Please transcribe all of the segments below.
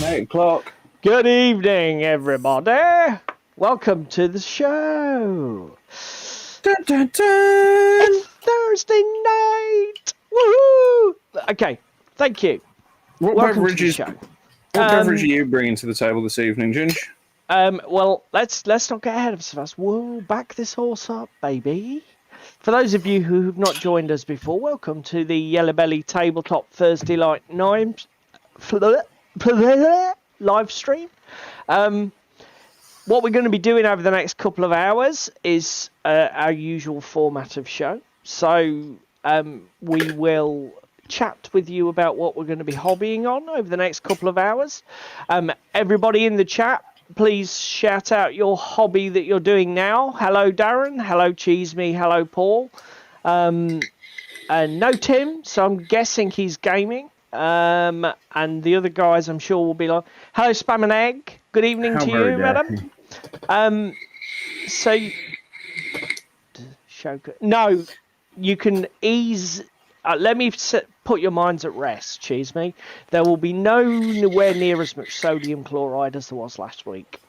8 o'clock. Good evening, everybody. Welcome to the show. Dun, dun, dun. It's Thursday night. Woohoo! Okay, thank you. What Welcome to the beverages? show. What beverage are you bringing to the table this evening, Ginge? Well, let's not get ahead of ourselves. We'll back this horse up, baby. For those of you who have not joined us before, welcome to the Yellow Belly Tabletop Thursday night live stream. What we're going to be doing over the next couple of hours is our usual format of show. So we will chat with you about what we're going to be hobbying on over the next couple of hours. Everybody in the chat, please shout out your hobby that you're doing now. Hello, Darren. Hello, Cheese Me. Hello, Paul. And no Tim, so I'm guessing he's gaming. And the other guys, I'm sure, will be like, hello, Spam and Egg. Good evening to you, madam. No, you can ease. Let me put your minds at rest, Cheese Me. There will be nowhere near as much sodium chloride as there was last week.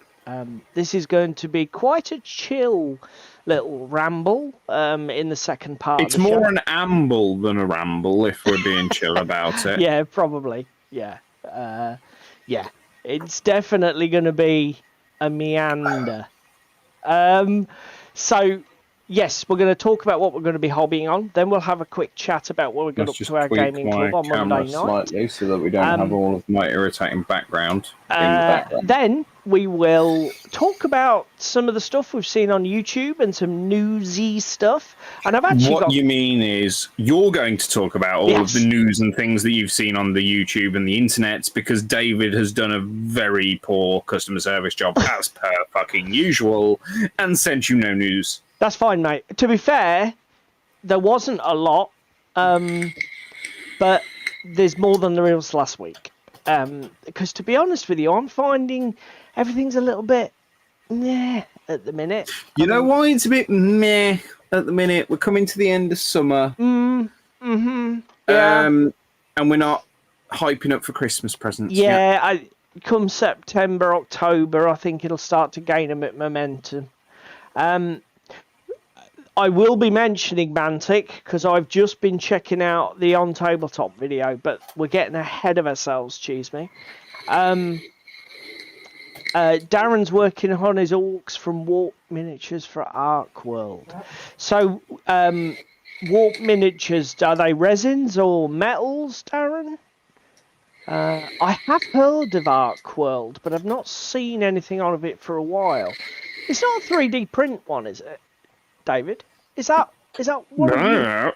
This is going to be quite a chill little ramble in the second part of the show. It's more an amble than a ramble, if we're being chill about it. Yeah, probably. Yeah. Yeah. It's definitely going to be a meander. So, yes, we're going to talk about what we're going to be hobbying on. Then we'll have a quick chat about what we're going to our gaming club on Monday night. Slightly so that we don't have all of my irritating background in the background. Then we will talk about some of the stuff we've seen on YouTube and some newsy stuff. And I've actually What you mean is you're going to talk about all of the news and things that you've seen on the YouTube and the internet because David has done a very poor customer service job as per fucking usual and sent you no news. That's fine, mate. To be fair, there wasn't a lot, but there's more than there was last week. Because to be honest with you, I'm finding everything's a little bit meh at the minute. You know why it's a bit meh at the minute? We're coming to the end of summer. Yeah. And we're not hyping up for Christmas presents yet. Come September, October, I think it'll start to gain a bit of momentum. I will be mentioning Mantic because I've just been checking out the OnTableTop video, but we're getting ahead of ourselves, Cheese Me. Darren's working on his orcs from Warp Miniatures for Ark World. So, Warp Miniatures, are they resins or metals, Darren? I have heard of Ark World, but I've not seen anything on of it for a while. It's not a 3D print one, is it, David? Is that one of you?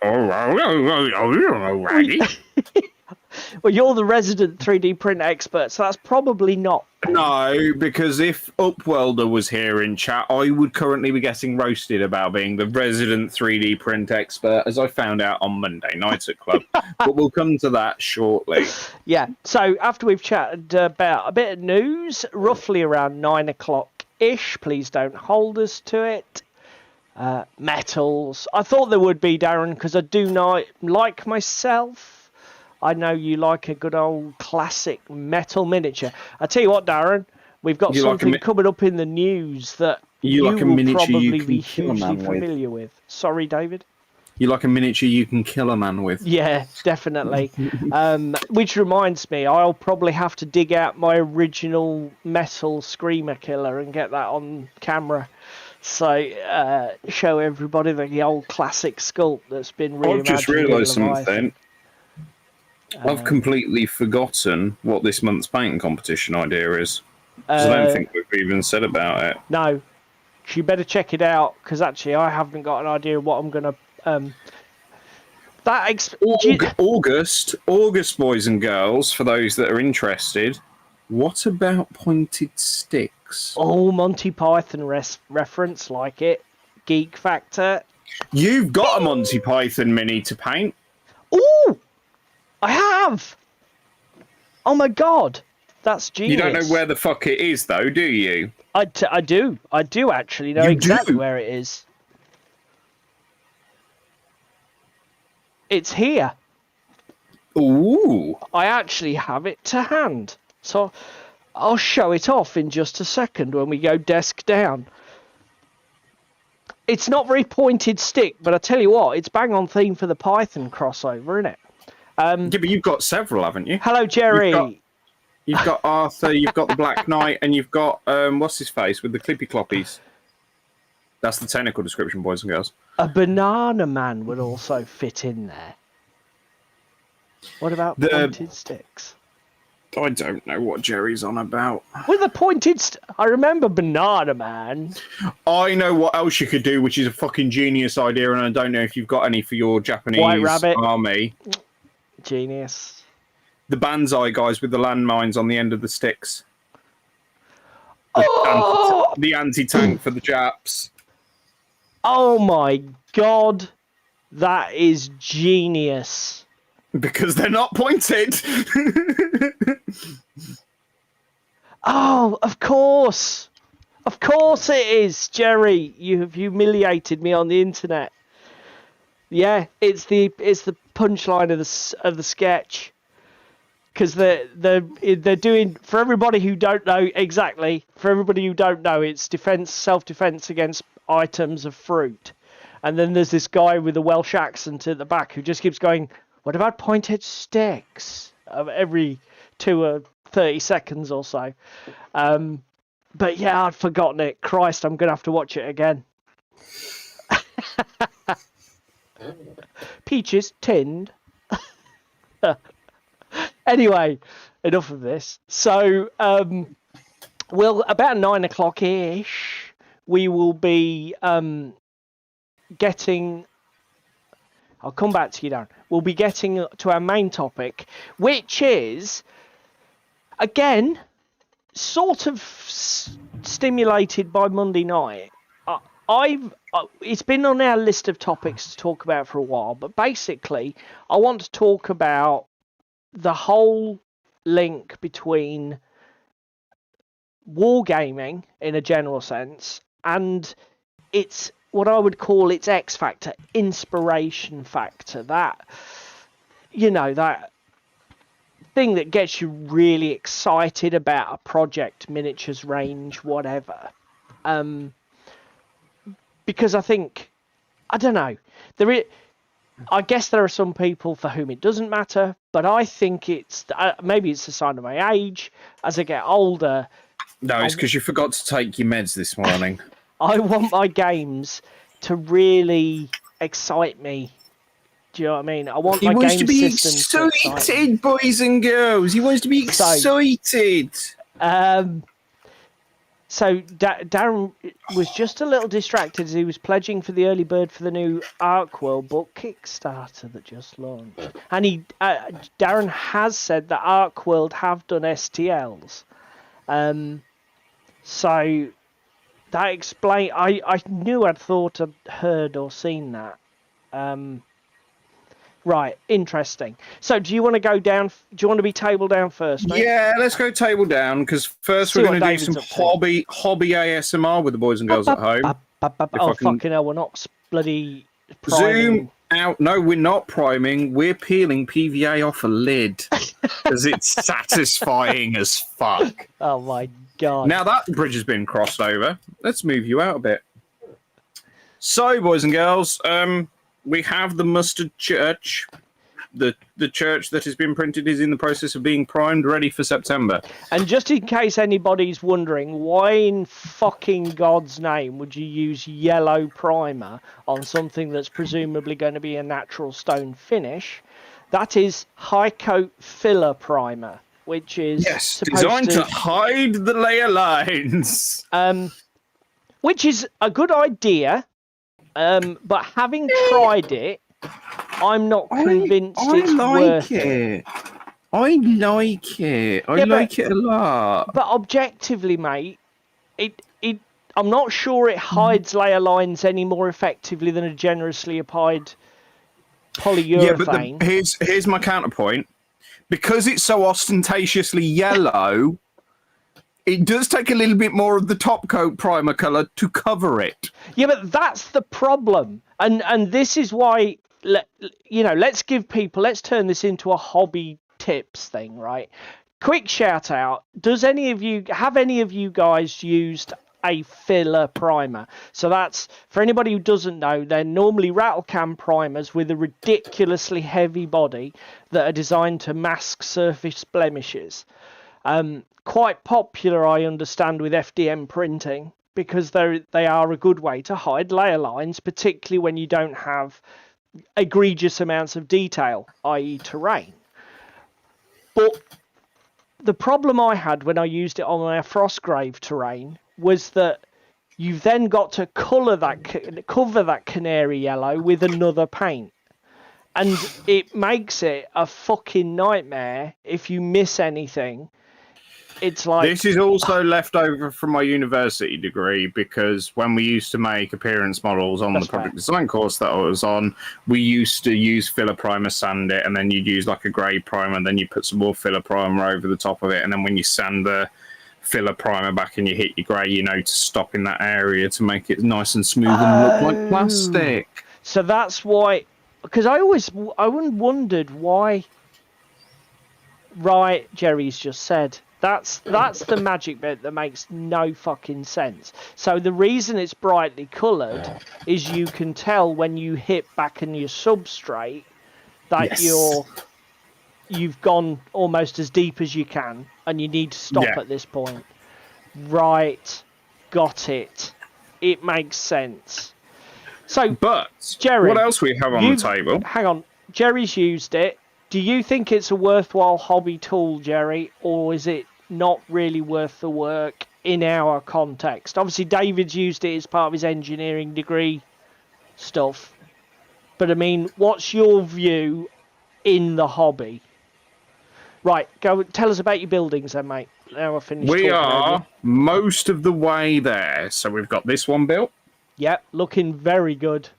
Well, you're the resident 3D print expert, so that's probably not. No, because if Upwelder was here in chat, I would currently be getting roasted about being the resident 3D print expert, as I found out on Monday night at Club. But we'll come to that shortly. Yeah, so after we've chatted about a bit of news, roughly around 9 o'clock-ish, please don't hold us to it. Metals. I thought there would be, Darren, because I do not like myself. I know you like a good old classic metal miniature. I tell you what, Darren, we've got something coming up in the news that you will probably be hugely familiar with. Sorry, David? You like a miniature you can kill a man with? Yeah, definitely. Which reminds me, I'll probably have to dig out my original metal Screamer Killer and get that on camera. So, show everybody the old classic sculpt that's been reimagined. I've just realised something. I've completely forgotten what this month's painting competition idea is. I don't think we've even said about it. No. You better check it out, because actually I haven't got an idea of what I'm going to... August, boys and girls, for those that are interested. What about pointed sticks? Oh, Monty Python reference, like it. Geek factor. You've got a Monty Python mini to paint. Ooh! I have! Oh my god. That's genius. You don't know where the fuck it is, though, do you? I do. I do actually know exactly where it is. It's here. Ooh. I actually have it to hand. So I'll show it off in just a second when we go desk down. It's not very pointed stick, but I tell you what, it's bang on theme for the Python crossover, isn't it? Yeah, but you've got several, haven't you? Hello, Jerry. You've got Arthur, you've got the Black Knight, and you've got what's his face with the clippy cloppies. That's the technical description, boys and girls. A banana man would also fit in there. What about pointed sticks? I don't know what Jerry's on about. With a pointed I remember Banana Man. I know what else you could do, which is a fucking genius idea, and I don't know if you've got any for your Japanese White Rabbit. army. Genius. The Banzai guys with the landmines on the end of the sticks. The anti-tank for the Japs. Oh my god. That is genius. Because they're not pointed. Oh, of course. Of course it is, Jerry. You have humiliated me on the internet. Yeah, it's the punchline of the sketch. Because they're doing, for everybody who don't know exactly, it's self-defense against items of fruit. And then there's this guy with a Welsh accent at the back who just keeps going, what about pointed sticks? Every 2 or 30 seconds or so. But yeah, I'd forgotten it. Christ, I'm going to have to watch it again. Peaches tinned. Anyway, enough of this. So, about 9 o'clock-ish, we will be getting... I'll come back to you, Darren. We'll be getting to our main topic, which is, again, sort of stimulated by Monday night. It's been on our list of topics to talk about for a while, but basically, I want to talk about the whole link between wargaming, in a general sense, and its what I would call its X factor, inspiration factor, that thing that gets you really excited about a project, miniatures, range, whatever. Because I think, I don't know, I guess there are some people for whom it doesn't matter, but I think it's maybe it's a sign of my age. As I get older, no, it's because you forgot to take your meds this morning. I want my games to really excite me. Do you know what I mean? I want my game systems to excite me. Excited, boys and girls. He wants to be excited. So Darren was just a little distracted as he was pledging for the early bird for the new Ark World book Kickstarter that just launched. And Darren has said that Ark World have done STLs. So that explains... I knew I'd thought I'd heard or seen that. Right, interesting. So do you want to go down... Do you want to be table down first, mate? Yeah, let's go table down, because first we're going to do some hobby ASMR with the boys and girls at home. Fucking hell, we're not bloody priming. Zoom out. No, we're not priming. We're peeling PVA off a lid, because it's satisfying as fuck. Oh, my God. Now that bridge has been crossed over, let's move you out a bit. So, boys and girls, we have the Mustard Church. The church that has been printed is in the process of being primed, ready for September. And just in case anybody's wondering, why in fucking God's name would you use yellow primer on something that's presumably going to be a natural stone finish? That is high coat filler primer, which is designed to hide the layer lines. Which is a good idea. But having tried it, I'm not convinced it's worth it. I like it. I like it a lot. But objectively, mate, I'm not sure it hides layer lines any more effectively than a generously applied polyurethane. Yeah, but here's my counterpoint. Because it's so ostentatiously yellow, it does take a little bit more of the top coat primer colour to cover it. Yeah, but that's the problem. And this is why, let's turn this into a hobby tips thing, right? quick shout out. Have any of you guys used a filler primer? So that's, for anybody who doesn't know, they're normally rattle can primers with a ridiculously heavy body that are designed to mask surface blemishes. Quite popular, I understand, with FDM printing because they are a good way to hide layer lines, particularly when you don't have egregious amounts of detail, i.e. terrain. But the problem I had when I used it on our Frostgrave terrain was that you've then got to cover that canary yellow with another paint. And it makes it a fucking nightmare if you miss anything. It's like... This is also left over from my university degree, because when we used to make appearance models on the product design course that I was on, we used to use filler primer, sand it, and then you'd use like a grey primer, and then you put some more filler primer over the top of it, and then when you sand the filler primer back and you hit your grey, to stop in that area to make it nice and smooth and look like plastic. So that's why, because I wondered why. Right, Jerry's just said. That's the magic bit that makes no fucking sense. So the reason it's brightly coloured is you can tell when you hit back in your substrate that you've gone almost as deep as you can and you need to stop at this point. Right, got it. It makes sense. So, but Jerry, what else we have on the table? Hang on, Jerry's used it. Do you think it's a worthwhile hobby tool, Jerry, or is it not really worth the work in our context? Obviously, David's used it as part of his engineering degree stuff. But, I mean, what's your view in the hobby? Right, go tell us about your buildings then, mate. Now I've finished talking. We are most of the way there. So we've got this one built. Yep, looking very good.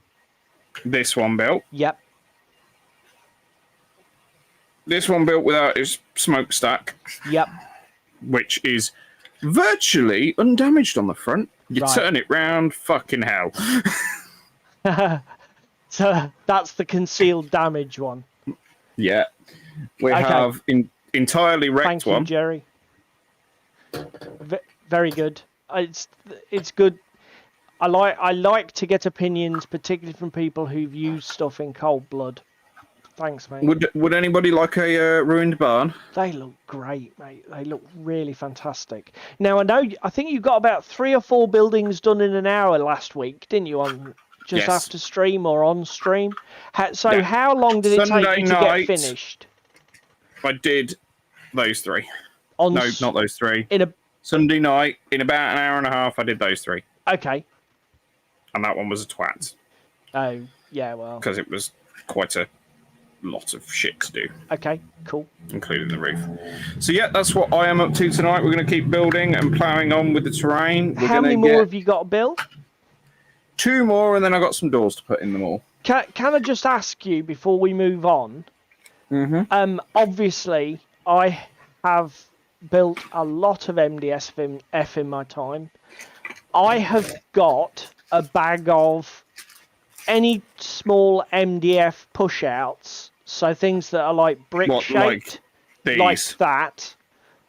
This one built. Yep. This one built without its smokestack. Yep. Which is virtually undamaged on the front. You turn it round, fucking hell. So that's the concealed damage one. Yeah. We have entirely wrecked one. Thank you, Jerry. Very good. It's good. I like to get opinions, particularly from people who've used stuff in cold blood. Thanks, mate. Would anybody like a ruined barn? They look great, mate. They look really fantastic. Now, I think you got about 3 or 4 buildings done in an hour last week, didn't you? After stream or on stream. How long did it take you to get finished? I did those 3. No, not those 3. Sunday night, in about an hour and a half, I did those 3. Okay. And that one was a twat. Oh, yeah, well. Because it was quite a lot of shit to do. Okay, cool. Including the roof. So yeah, that's what I am up to tonight. We're going to keep building and ploughing on with the terrain. How many more have you got to build? 2 more, and then I got some doors to put in them all. Can I just ask you before we move on? Mm-hmm. Obviously, I have built a lot of MDF in my time. I have got a bag of any small MDF push-outs, so things that are like brick-shaped, like that,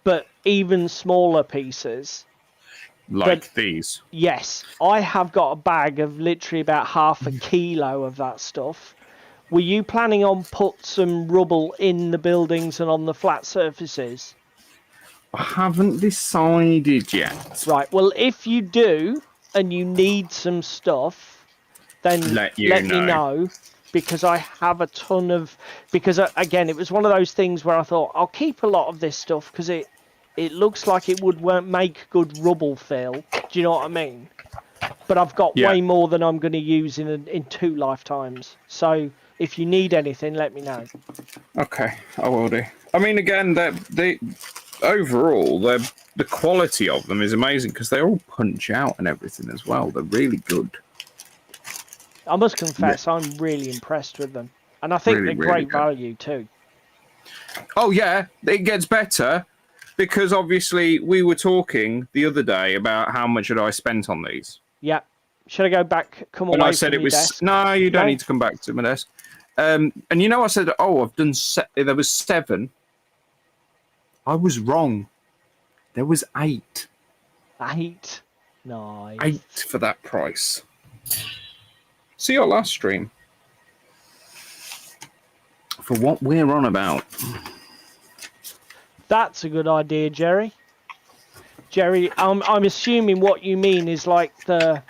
but even smaller pieces. Like these? Yes. I have got a bag of literally about half a kilo of that stuff. Were you planning on put some rubble in the buildings and on the flat surfaces? I haven't decided yet. Right, well, if you do, and you need some stuff, then let me know, because I have a ton of... Because, again, it was one of those things where I thought, I'll keep a lot of this stuff, because it looks like it would make good rubble fill. Do you know what I mean? But I've got way more than I'm going to use in 2 lifetimes. So if you need anything, let me know. Okay, I will do. I mean, again, overall, the quality of them is amazing, because they all punch out and everything as well. They're really good. I must confess, I'm really impressed with them. And I think they're great value too. Oh, yeah, it gets better, because obviously we were talking the other day about how much had I spent on these. Yeah. Should I go back, come away and I said from it was... desk? No, you don't need to come back to my desk. And I said, I've done... There was 7... I was wrong. There was 8. 8. Nice. 8 for that price. See your last stream. For what we're on about. That's a good idea, Jerry. Jerry, I'm assuming what you mean is like the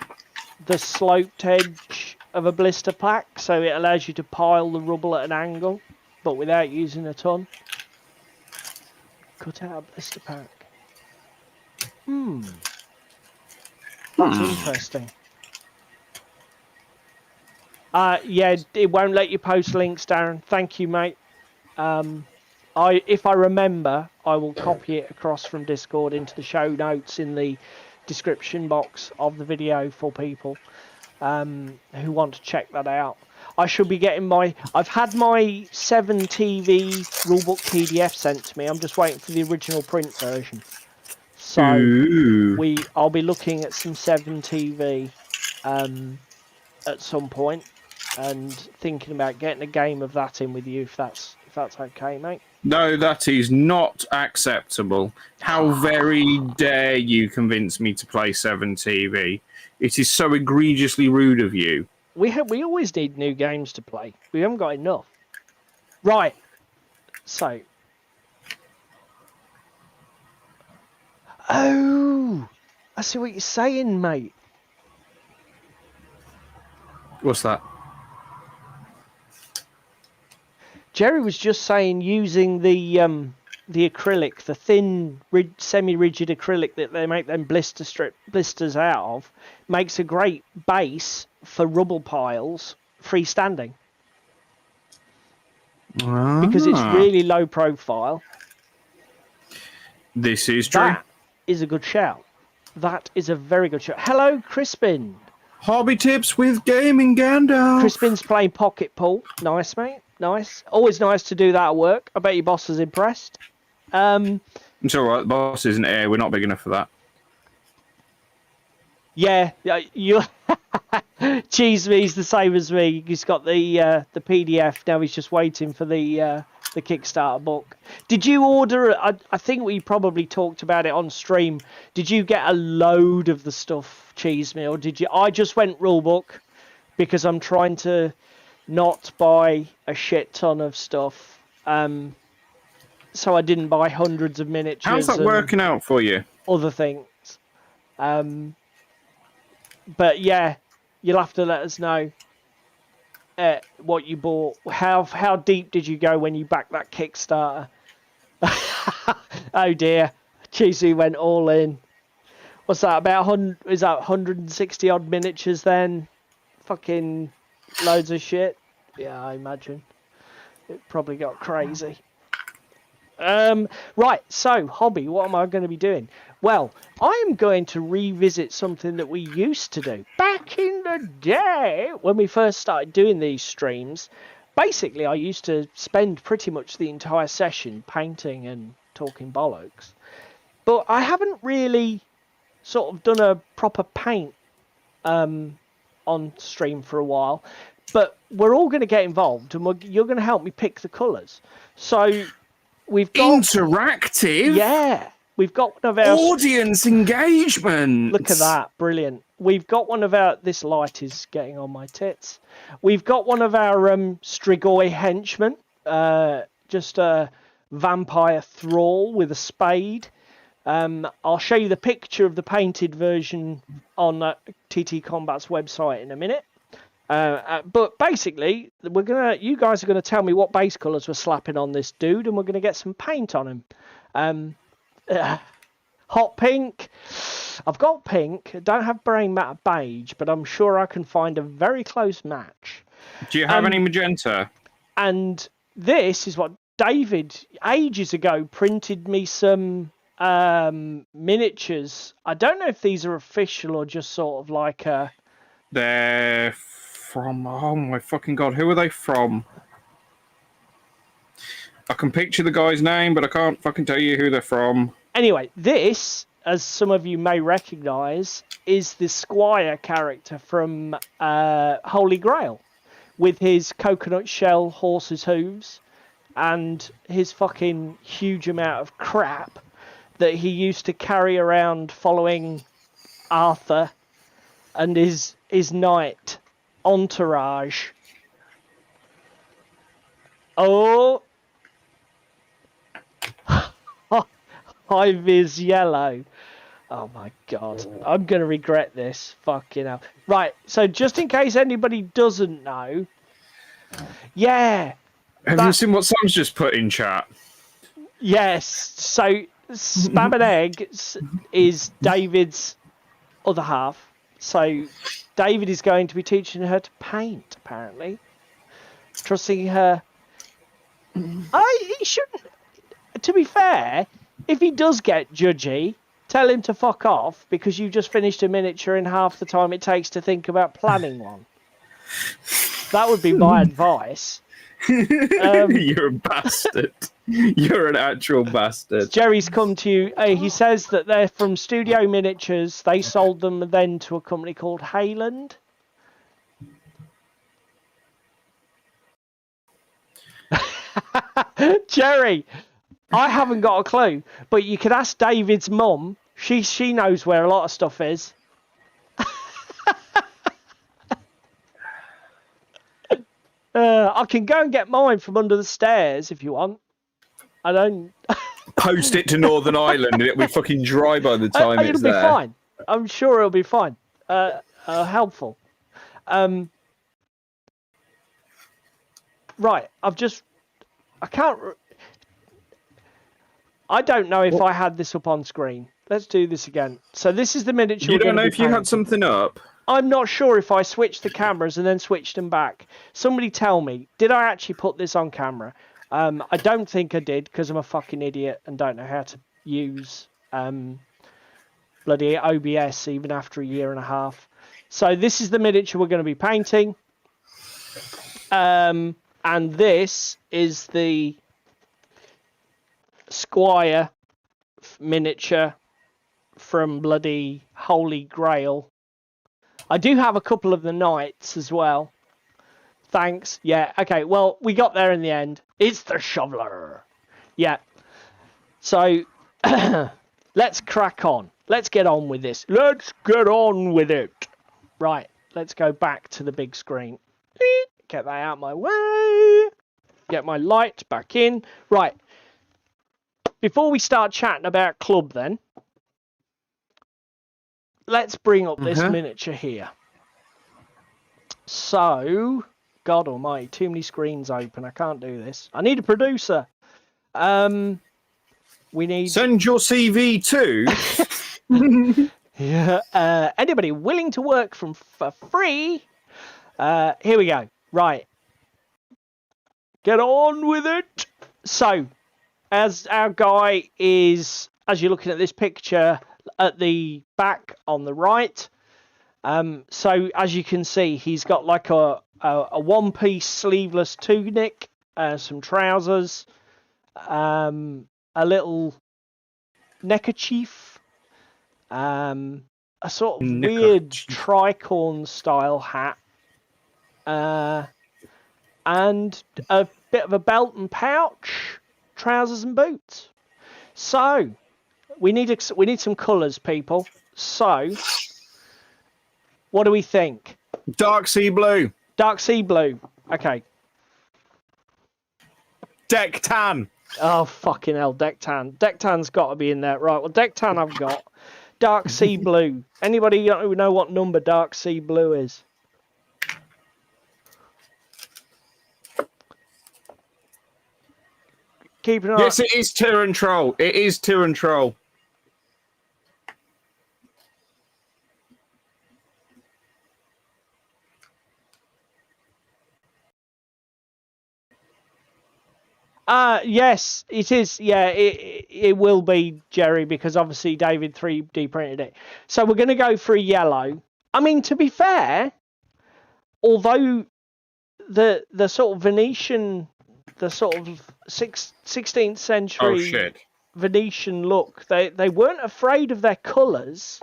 sloped edge of a blister pack, so it allows you to pile the rubble at an angle, but without using a ton. Cut out a blister pack. That's interesting. Yeah, it won't let you post links, Darren. Thank you, mate. If I remember, I will copy it across from Discord into the show notes in the description box of the video for people who want to check that out. I should be getting I've had my 7TV rulebook PDF sent to me. I'm just waiting for the original print version. So I'll be looking at some 7TV at some point and thinking about getting a game of that in with you if that's okay, mate. No, that is not acceptable. How very dare you convince me to play 7TV? It is so egregiously rude of you. We always need new games to play. We haven't got enough. Right. So. Oh, I see what you're saying, mate. What's that? Jerry was just saying using the acrylic, the thin, semi-rigid acrylic that they make them blisters out of, makes a great base for rubble piles freestanding. Because it's really low profile. This is true. That is a good shout. That is a very good shout. Hello, Crispin. Hobby tips with Gaming Gandalf. Crispin's playing pocket pool. Nice, mate. Nice. Always nice to do that at work. I bet your boss is impressed. It's all right. The boss isn't here. We're not big enough for that. Yeah, you. Cheese me's the same as me. He's got the PDF now. He's just waiting for the Kickstarter book. Did you order? I think we probably talked about it on stream. Did you get a load of the stuff, Cheese me, or did you? I just went rulebook because I'm trying to not buy a shit ton of stuff. So I didn't buy hundreds of miniatures. How's that working out for you? Other things. But yeah, you'll have to let us know what you bought. How deep did you go when you backed that Kickstarter? Oh dear, Cheesy went all in. What's that? About 100? Is that 160 odd miniatures then? Fucking loads of shit. Yeah, I imagine it probably got crazy. Right, so hobby, what am I going to be doing? Well, I am going to revisit something that we used to do back in the day when we first started doing these streams. Basically, I used to spend pretty much the entire session painting and talking bollocks, but I haven't really sort of done a proper paint on stream for a while. But we're all going to get involved, and you're going to help me pick the colours. So we've got interactive. Yeah, we've got one of our audience engagement. Look at that, brilliant. We've got one of our. This light is getting on my tits. We've got one of our Strigoi henchmen, just a vampire thrall with a spade. I'll show you the picture of the painted version on TT Combat's website in a minute. But basically, you guys are gonna tell me what base colours we're slapping on this dude, and we're gonna get some paint on him. Hot pink. I've got pink. I don't have brain matter beige, but I'm sure I can find a very close match. Do you have any magenta? And this is what David ages ago printed me some miniatures. I don't know if these are official or just sort of like a. They're from, oh my fucking god, who are they from? I can picture the guy's name, but I can't fucking tell you who they're from. Anyway, this, as some of you may recognise, is the Squire character from Holy Grail, with his coconut shell horse's hooves and his fucking huge amount of crap that he used to carry around following Arthur and his knight entourage. Oh, high vis yellow. Oh my god, I'm gonna regret this. Fucking hell. Right, so just in case anybody doesn't know, yeah. Have you seen what Sam's just put in chat? Yes. So Spam and Egg is David's other half. So David is going to be teaching her to paint, apparently. Trusting her. He shouldn't. To be fair, if he does get judgy, tell him to fuck off because you just finished a miniature in half the time it takes to think about planning one. That would be my advice. You're a bastard. You're an actual bastard. Jerry's come to you. He says that they're from Studio Miniatures. They sold them then to a company called Hayland. Jerry, I haven't got a clue, but you could ask David's mum. She knows where a lot of stuff is. I can go and get mine from under the stairs if you want. I don't. Post it to Northern Ireland and it'll be fucking dry by the time it's there. It'll be fine. I'm sure it'll be fine. Helpful. Right. I don't know if I had this up on screen. Let's do this again. So this is the miniature. You don't know if you had something up? I'm not sure if I switched the cameras and then switched them back. Somebody tell me, did I actually put this on camera? I don't think I did because I'm a fucking idiot and don't know how to use bloody OBS even after a year and a half. So this is the miniature we're going to be painting. And this is the Squire miniature from bloody Holy Grail. I do have a couple of the knights as well. Thanks. Yeah, okay. Well, we got there in the end. It's the shoveler. Yeah. So, let's crack on. Let's get on with this. Let's get on with it. Right. Let's go back to the big screen. Get that out of my way. Get my light back in. Right. Before we start chatting about club then, let's bring up this miniature here. So, God almighty, too many screens open. I can't do this. I need a producer. We need... Send your CV to... Yeah. Anybody willing to work for free? Here we go. Right. Get on with it. So, as our guy is, as you're looking at this picture, at the back on the right. So as you can see, he's got like a one-piece sleeveless tunic, some trousers, a little neckerchief, a sort of weird tricorn style hat, and a bit of a belt and pouch, trousers and boots. So we need some colours, people. So what do we think? Dark sea blue. Dark sea blue. Okay. Deck tan. Oh, fucking hell, deck tan. Deck tan's got to be in there. Right, well, deck tan I've got. Dark sea blue. Anybody know what number dark sea blue is? Keep an eye. Yes, it is Tyrant Troll. It is Tyrant Troll. Yes, it is. Yeah, it will be, Jerry, because obviously David 3D printed it. So we're going to go for a yellow. I mean, to be fair, although the sort of Venetian, the sort of 16th century Venetian look, they weren't afraid of their colours.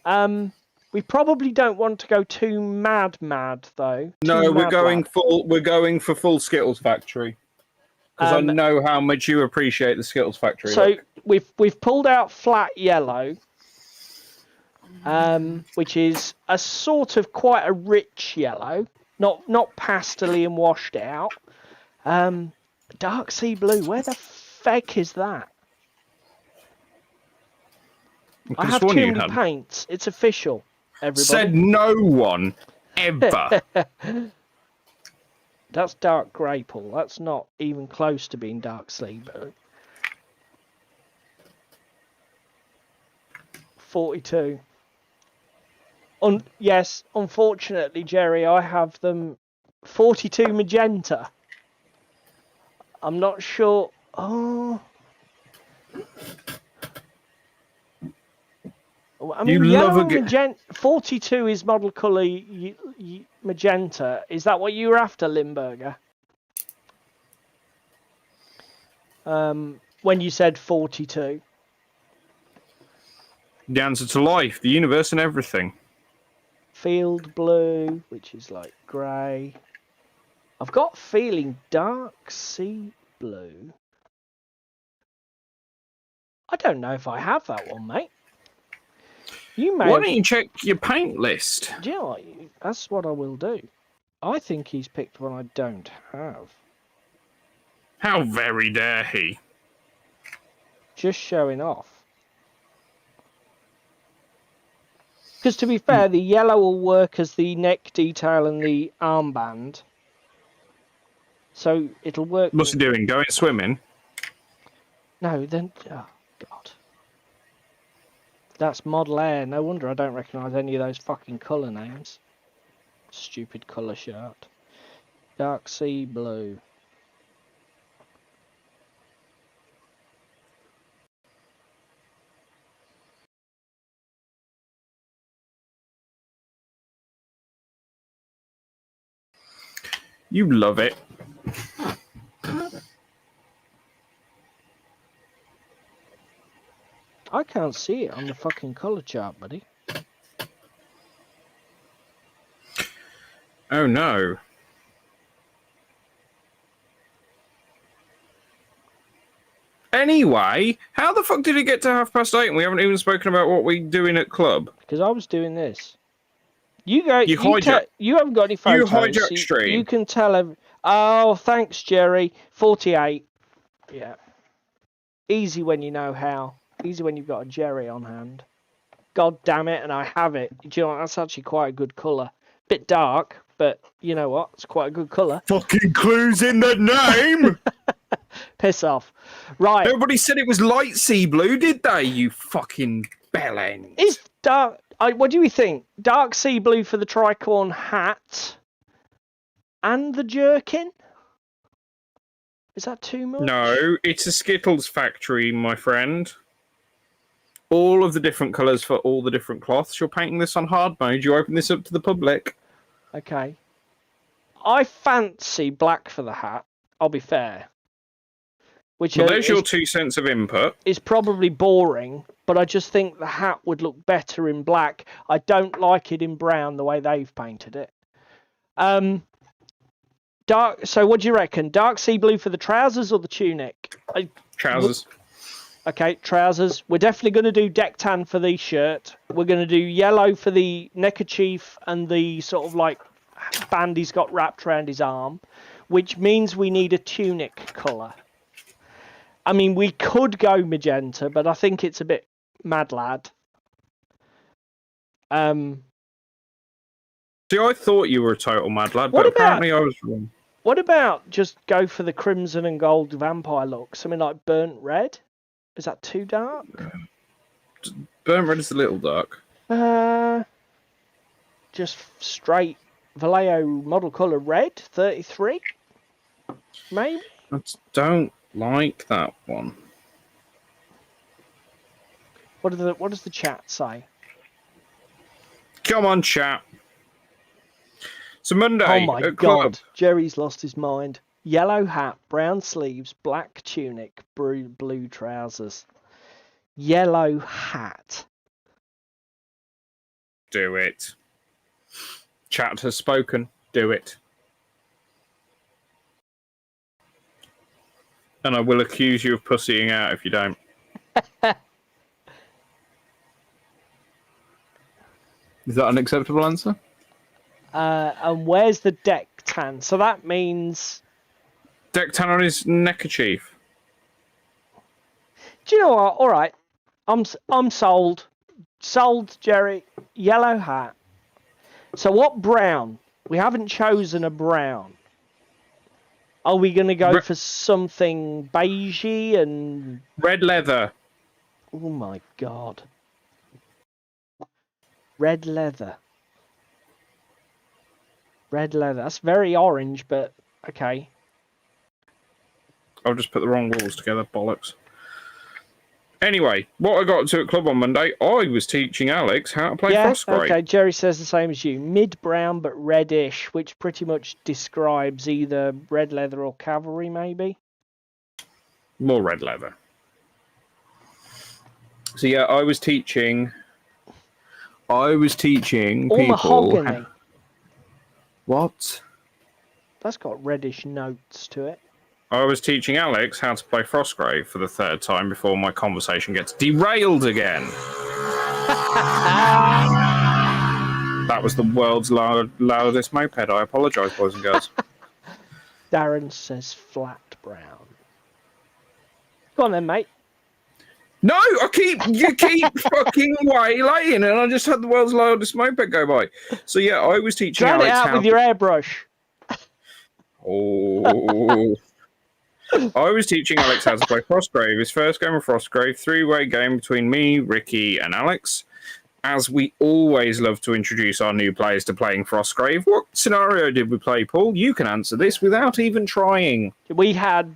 We probably don't want to go too mad though. No, we're going for full Skittles factory. Because I know how much you appreciate the Skittles factory. So look. we've pulled out flat yellow, which is a sort of quite a rich yellow, not pastely and washed out. Dark sea blue. Where the feck is that? I have too many paints. It's official. Everybody said no one ever. That's dark grey, Paul. That's not even close to being dark sea blue. 42. Yes, unfortunately, Jerry, I have them 42 magenta. I'm not sure. Oh. I mean, yellow and magenta. 42 is model colour magenta. Is that what you were after, Limburger? When you said 42. The answer to life, the universe, and everything. Field blue, which is like grey. I've got a feeling dark sea blue. I don't know if I have that one, mate. You may. Why don't you check your paint list? Do you know what? That's what I will do. I think he's picked one I don't have. How very dare he? Just showing off. Because to be fair, the yellow will work as the neck detail and the armband. So it'll work. What's he doing? Going swimming? No, then... Oh, God. That's Model Air. No wonder I don't recognise any of those fucking colour names. Stupid colour shirt. Dark sea blue. You love it. I can't see it on the fucking colour chart, buddy. Oh no. Anyway, how the fuck did it get to 8:30 and we haven't even spoken about what we're doing at club? Because I was doing this. You go. You haven't got any photos. You hijacked stream. You can tell. Oh, thanks, Jerry. 48. Yeah. Easy when you know how. Easy when you've got a Jerry on hand. God damn it, and I have it. Do you know what? That's actually quite a good colour. Bit dark, but you know what? It's quite a good colour. Fucking clues in the name! Piss off. Right. Nobody said it was light sea blue, did they? You fucking bellend. Is dark... what do we think? Dark sea blue for the tricorn hat and the jerkin? Is that too much? No, it's a Skittles factory, my friend. All of the different colours for all the different cloths. You're painting this on hard mode. You open this up to the public. Okay. I fancy black for the hat. I'll be fair. Which well, there's your 2 cents of input. It's probably boring, but I just think the hat would look better in black. I don't like it in brown the way they've painted it. Dark. So what do you reckon? Dark sea blue for the trousers or the tunic? Trousers. Okay, trousers. We're definitely going to do deck tan for the shirt. We're going to do yellow for the neckerchief and the sort of like band he's got wrapped around his arm, which means we need a tunic colour. I mean, we could go magenta, but I think it's a bit mad lad. See, I thought you were a total mad lad, but apparently I was wrong. What about just go for the crimson and gold vampire look? Something like burnt red? Is that too dark? Burnt red is a little dark. Just straight Vallejo model colour red, 33? Maybe? I don't like that one. What does the chat say? Come on, chat. So Monday. Oh my at God, club. Jerry's lost his mind. Yellow hat, brown sleeves, black tunic, blue trousers. Yellow hat. Do it. Chat has spoken. Do it. And I will accuse you of pussying out if you don't. Is that an acceptable answer? And where's the deck tan? So that means... Deck tan on his neckerchief. Do you know what? All right. I'm sold. Sold, Jerry. Yellow hat. So what brown? We haven't chosen a brown. Are we going to go for something beigey and... Red leather. Oh, my God. Red leather. Red leather. That's very orange, but okay. I've just put the wrong walls together, bollocks. Anyway, what I got to at club on Monday, I was teaching Alex how to play Frostgrave. Okay, Jerry says the same as you. Mid-brown but reddish, which pretty much describes either red leather or cavalry, maybe? More red leather. So yeah, I was teaching All people... mahogany. What? That's got reddish notes to it. I was teaching Alex how to play Frostgrave for the third time before my conversation gets derailed again. That was the world's loudest moped. I apologise, boys and girls. Darren says flat brown. Go on then, mate. No, you keep fucking waylaying, and I just had the world's loudest moped go by. So yeah, I was teaching Drown Alex it out how with your airbrush. Oh. I was teaching Alex how to play Frostgrave. His first game of Frostgrave, three-way game between me, Ricky, and Alex. As we always love to introduce our new players to playing Frostgrave, what scenario did we play, Paul? You can answer this without even trying. We had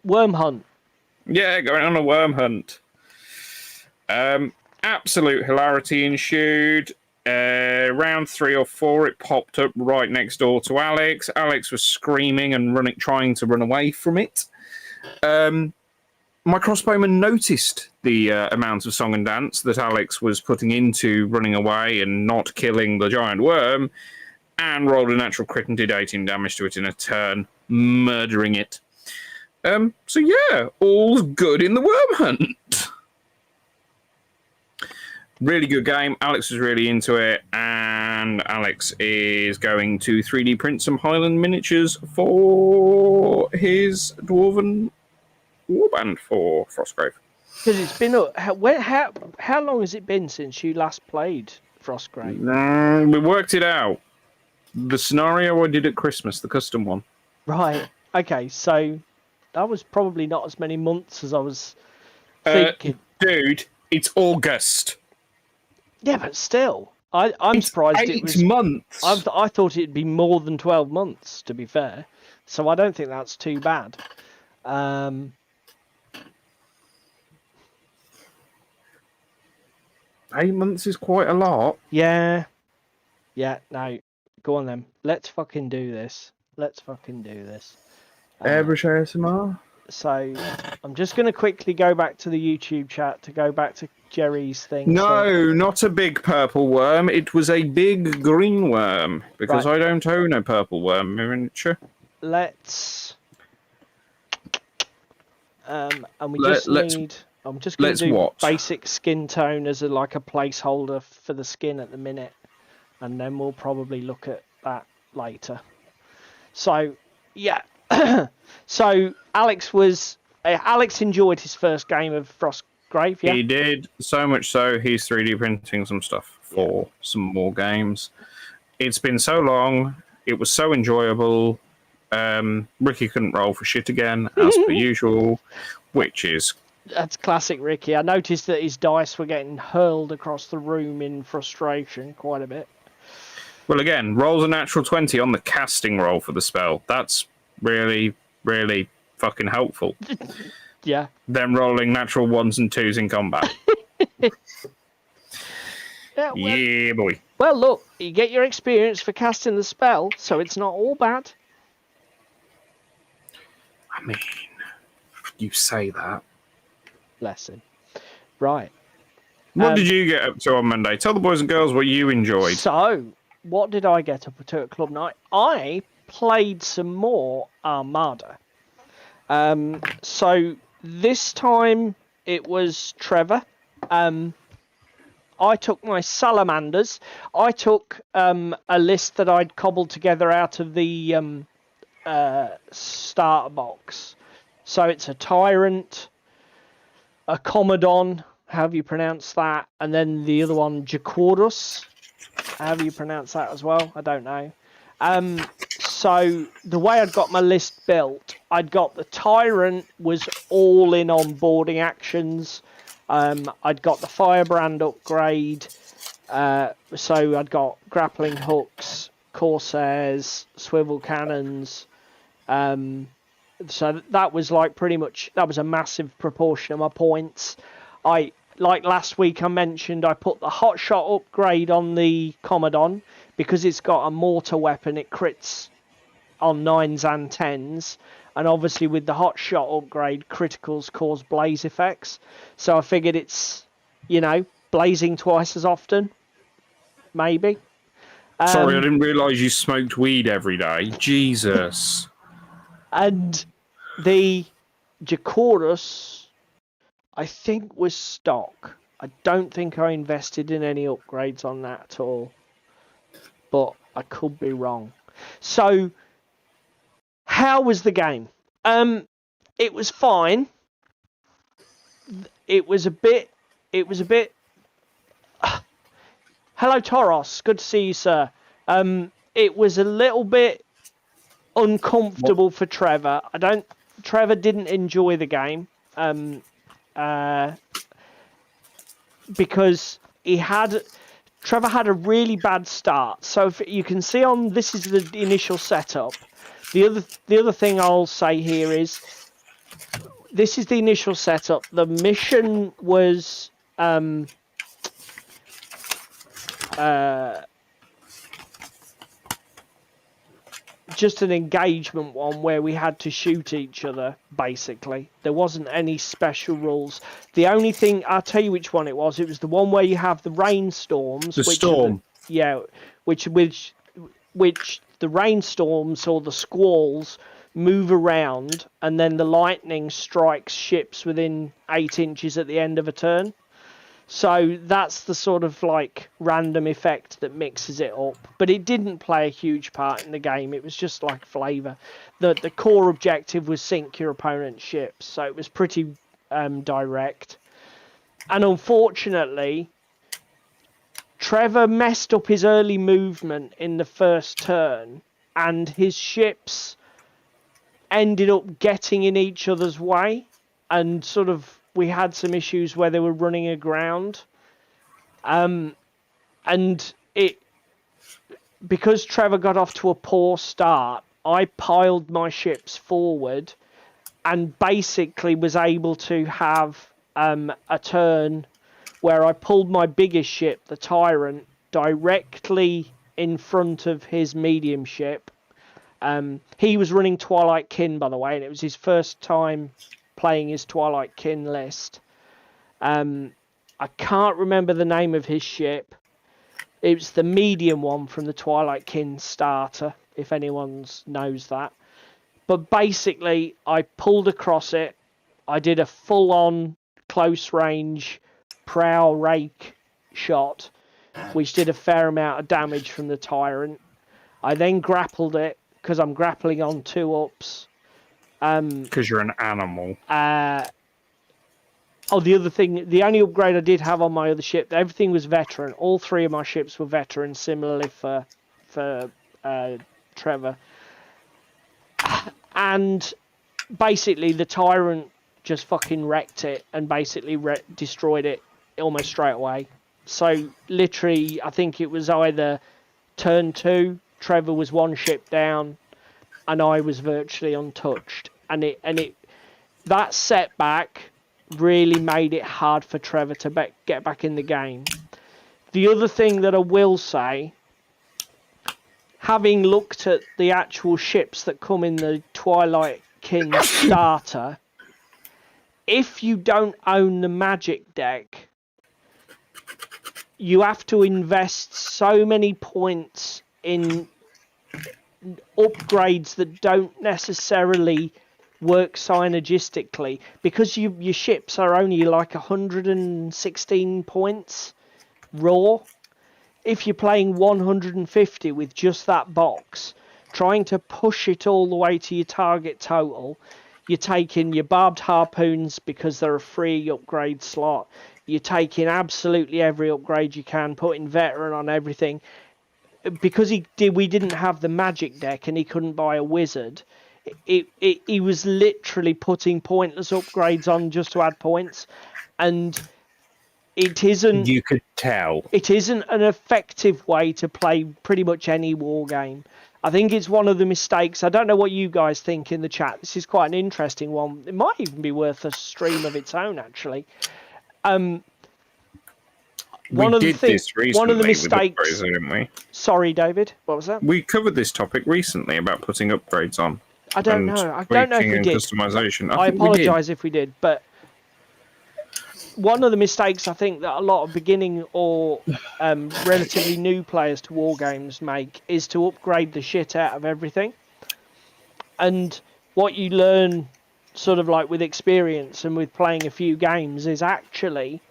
worm hunt. Yeah, going on a worm hunt. Absolute hilarity ensued. Round 3 or 4, it popped up right next door to Alex. Alex was screaming and trying to run away from it. My crossbowman noticed the amount of song and dance that Alex was putting into running away and not killing the giant worm, and rolled a natural crit and did 18 damage to it in a turn, murdering it. So yeah, all's good in the worm hunt. Really good game. Alex was really into it, and Alex is going to 3D print some Highland miniatures for his Dwarven warband for Frostgrave. Because it's been how long has it been since you last played Frostgrave? We worked it out. The scenario I did at Christmas, the custom one. Right. Okay. So that was probably not as many months as I was thinking. Dude, it's August. Yeah, but still, I'm surprised it was 8 months. I thought it'd be more than 12 months, to be fair. So I don't think that's too bad. 8 months is quite a lot. Yeah. No, go on then. Let's fucking do this. Airbrush ASMR. So I'm just going to quickly go back to the YouTube chat to go back to Jerry's thing. No, not a big purple worm. It was a big green worm, because Right. I don't own a purple worm miniature. Let's... and we just need... I'm just going to do basic skin tone as a placeholder for the skin at the minute, and then we'll probably look at that later. So, yeah. So Alex enjoyed his first game of Frostgrave, yeah? He did, so much so he's 3D printing some stuff for some more games. It's been so long, it was so enjoyable. Ricky couldn't roll for shit again, as per usual, which is... That's classic Ricky. I noticed that his dice were getting hurled across the room in frustration quite a bit. Well, again, rolls a natural 20 on the casting roll for the spell. That's really, really fucking helpful. Yeah. Them rolling natural 1s and 2s in combat. Yeah, boy. Well, look, you get your experience for casting the spell, so it's not all bad. I mean, you say that. Bless him. Right. What did you get up to on Monday? Tell the boys and girls what you enjoyed. So, what did I get up to at club night? I played some more Armada. So this time it was Trevor. I took my salamanders. I took a list that I'd cobbled together out of the starter box. So it's a tyrant, a commodon, however you pronounce that, and then the other one, Jacorus, however you pronounce that as well. I don't know. So the way I'd got my list built, I'd got the tyrant was all in on boarding actions. I'd got the firebrand upgrade, so I'd got grappling hooks, corsairs, swivel cannons. So that was like pretty much, that was a massive proportion of my points. Like last week I mentioned, I put the hot shot upgrade on the Commodon because it's got a mortar weapon. It crits on 9s and 10s, and obviously with the hot shot upgrade, criticals cause blaze effects. So I figured it's, you know, blazing twice as often, maybe. Sorry, I didn't realise you smoked weed every day. Jesus. And the Jacorus, I think, was stock. I don't think I invested in any upgrades on that at all, but I could be wrong. So, how was the game? It was fine. It was a bit. Hello, Toros. Good to see you, sir. It was a little bit uncomfortable for Trevor. Trevor didn't enjoy the game. Because Trevor had a really bad start. So if you can see on this is the initial setup. The other thing I'll say here is this is the initial setup. The mission was just an engagement one where we had to shoot each other, basically. There wasn't any special rules. The only thing, I'll tell you which one it was. It was the one where you have the rainstorms. The storm. Which the rainstorms or the squalls move around, and then the lightning strikes ships within 8 inches at the end of a turn. So that's the sort of like random effect that mixes it up. But it didn't play a huge part in the game. It was just like flavour. The core objective was sink your opponent's ships. So it was pretty direct. And unfortunately, Trevor messed up his early movement in the first turn. And his ships ended up getting in each other's way. And sort of we had some issues where they were running aground. And because Trevor got off to a poor start, I piled my ships forward and basically was able to have a turn where I pulled my biggest ship, the Tyrant, directly in front of his medium ship. He was running Twilight Kin, by the way, and it was his first time playing his Twilight Kin list. I can't remember the name of his ship. It was the medium one from the Twilight Kin starter, if anyone knows that. But basically, I pulled across it. I did a full-on close-range prow rake shot, which did a fair amount of damage from the Tyrant. I then grappled it, because I'm grappling on 2-ups. Because you're an animal. The other thing, the only upgrade I did have on my other ship, everything was veteran. All 3 of my ships were veteran, similarly for Trevor. And basically, the Tyrant just fucking wrecked it and basically destroyed it almost straight away. So, literally, I think it was either turn 2, Trevor was 1 ship down, and I was virtually untouched. And that setback really made it hard for Trevor to get back in the game. The other thing that I will say, having looked at the actual ships that come in the Twilight Kin starter, if you don't own the Magic deck, you have to invest so many points in upgrades that don't necessarily work synergistically, because your ships are only like 116 points raw. If you're playing 150 with just that box, trying to push it all the way to your target total, you're taking your barbed harpoons because they're a free upgrade slot. You're taking absolutely every upgrade you can, putting veteran on everything. Because we didn't have the magic deck and he couldn't buy a wizard, he was literally putting pointless upgrades on just to add points, and it isn't. You could tell. It isn't an effective way to play pretty much any war game. I think it's one of the mistakes. I don't know what you guys think in the chat. This is quite an interesting one. It might even be worth a stream of its own, actually. One of the mistakes. Didn't we? Sorry, David. What was that? We covered this topic recently about putting upgrades on. I don't know. I don't know if we did. Customization. I apologise if we did, but one of the mistakes I think that a lot of beginning or relatively new players to war games make is to upgrade the shit out of everything. And what you learn sort of like with experience and with playing a few games is actually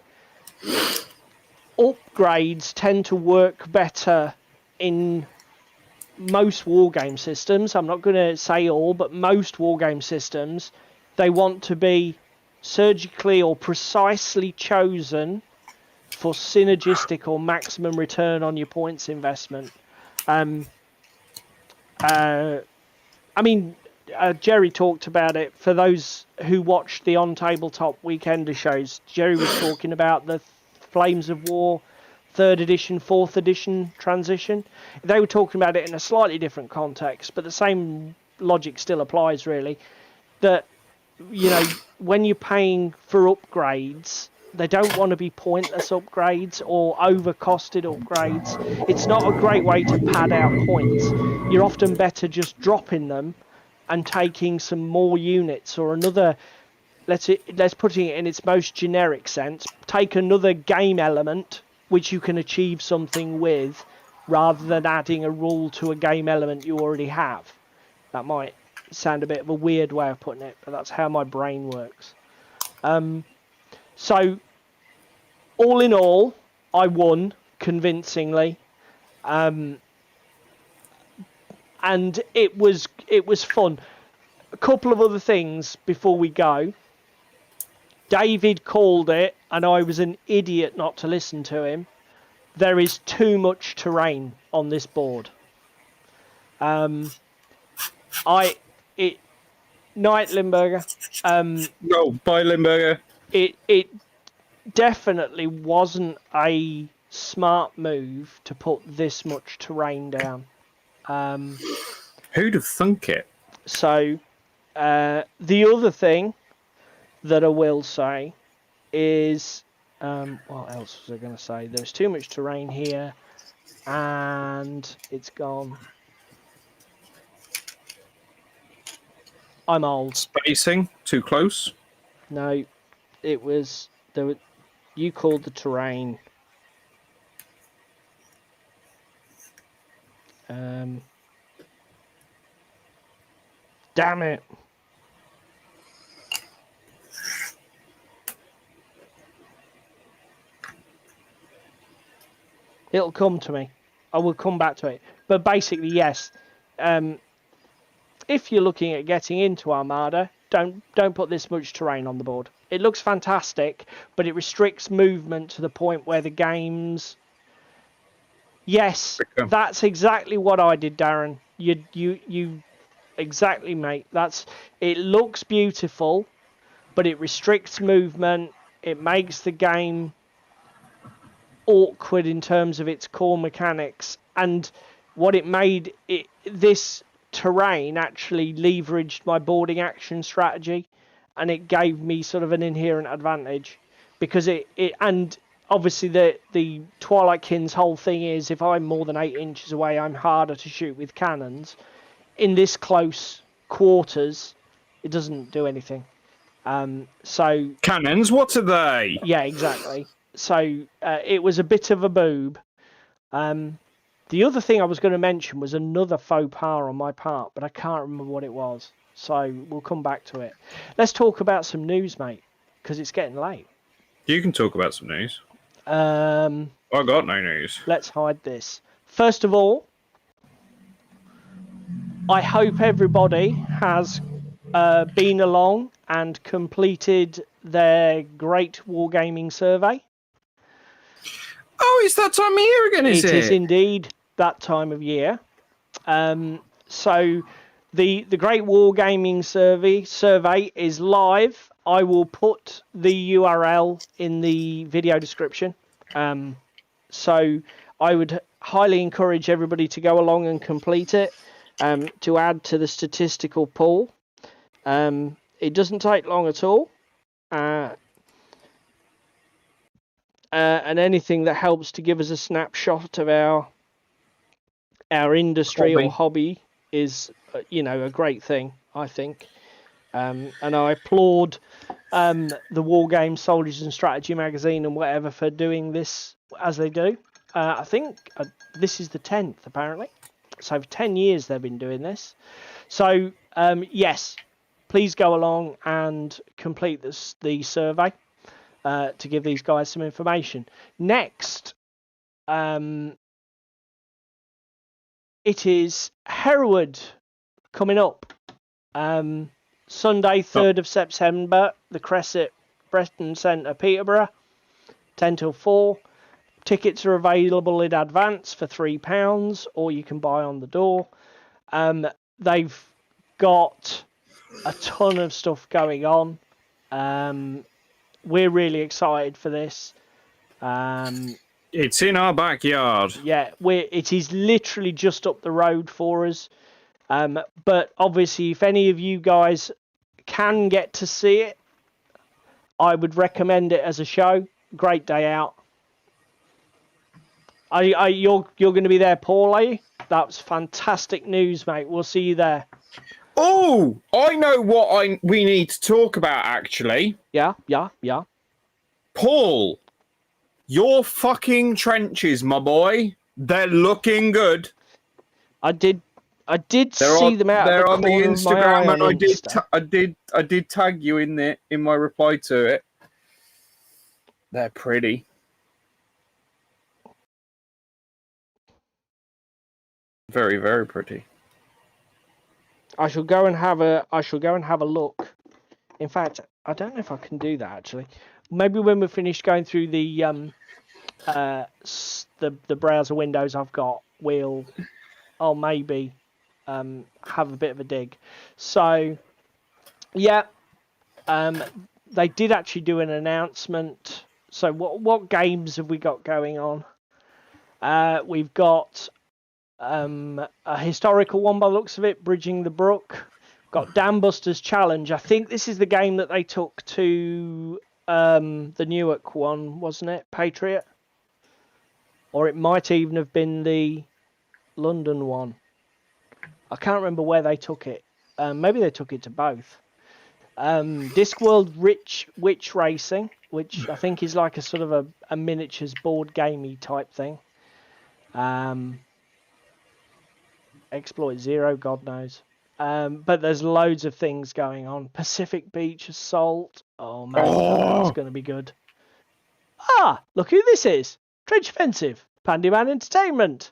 upgrades tend to work better in most wargame systems. I'm not going to say all, but most wargame systems, they want to be surgically or precisely chosen for synergistic or maximum return on your points investment. Jerry talked about it. For those who watched the OnTableTop Weekender shows, Jerry was talking about the Flames of War 3rd edition, 4th edition transition. They were talking about it in a slightly different context, but the same logic still applies, really. That, you know, when you're paying for upgrades, they don't want to be pointless upgrades or overcosted upgrades. It's not a great way to pad out points. You're often better just dropping them and taking some more units or another. Let's put it in its most generic sense. Take another game element which you can achieve something with, rather than adding a rule to a game element you already have. That might sound a bit of a weird way of putting it, but that's how my brain works. So, all in all, I won convincingly, and it was fun. A couple of other things before we go. David called it, and I was an idiot not to listen to him. There is too much terrain on this board. Night Limburger. No, bye Limburger. It definitely wasn't a smart move to put this much terrain down. Who'd have thunk it? So, the other thing that I will say is, what else was I going to say? There's too much terrain here, and it's gone. I'm old. Spacing too close. No, it was there. You called the terrain. Damn it. It'll come to me. I will come back to it. But basically, yes. If you're looking at getting into Armada, don't put this much terrain on the board. It looks fantastic, but it restricts movement to the point where the games. Yes, that's exactly what I did, Darren. You exactly, mate. It looks beautiful, but it restricts movement. It makes the game awkward in terms of its core mechanics, and what it made it, this terrain actually leveraged my boarding action strategy, and it gave me sort of an inherent advantage because it and obviously the Twilight Kin's whole thing is if I'm more than 8 inches away, I'm harder to shoot with cannons. In this close quarters, it doesn't do anything. So cannons, what are they? Yeah, exactly. So it was a bit of a boob. The The other thing I was going to mention was another faux pas on my part, but I can't remember what it was. So we'll come back to it. Let's talk about some news, mate, because it's getting late. You can talk about some news. I got no news. Let's hide this. First of all, I hope everybody has been along and completed their great wargaming survey. Oh, it's that time of year again, is it? It is indeed that time of year. So the Great Wargaming survey is live. I will put the URL in the video description. So I would highly encourage everybody to go along and complete it to add to the statistical pool. It doesn't take long at all. And anything that helps to give us a snapshot of our industry or hobby is, a great thing, I think. And I applaud the War Games, Soldiers and Strategy magazine and whatever for doing this as they do. I think this is the 10th, apparently. So for 10 years they've been doing this. So, yes, please go along and complete the survey to give these guys some information. Next, it is Hereward coming up. Sunday, 3rd of September, the Crescent Preston Centre, Peterborough, 10 till 4. Tickets are available in advance for £3, or you can buy on the door. They've got a ton of stuff going on. We're really excited for this. It's in our backyard. Yeah, it is literally just up the road for us. But obviously, if any of you guys can get to see it, I would recommend it as a show. Great day out. You're going to be there, Paul, are you? That's fantastic news, mate. We'll see you there. Oh, I know what we need to talk about, actually. Yeah. Paul, your fucking trenches, my boy. They're looking good. I did see them out they're of on the corner of my eye Instagram, on and Insta. I did tag you in there in my reply to it. They're pretty. Very, very pretty. I shall go and have a look. In fact, I don't know if I can do that actually. Maybe when we're finished going through the browser windows I've got, I'll maybe have a bit of a dig. So yeah, they did actually do an announcement. So what games have we got going on? We've got a historical one by the looks of it, Bridging the Brook. Got Dam Busters Challenge. I think this is the game that they took to the Newark one, wasn't it? Patriot? Or it might even have been the London one. I can't remember where they took it. Maybe they took it to both. Discworld Witch Racing, which I think is like a sort of a miniatures board gamey type thing. Exploit Zero, God knows. But there's loads of things going on. Pacific Beach Assault. Oh man, that's going to be good. Ah, look who this is. Trench Offensive. Pandyman Entertainment.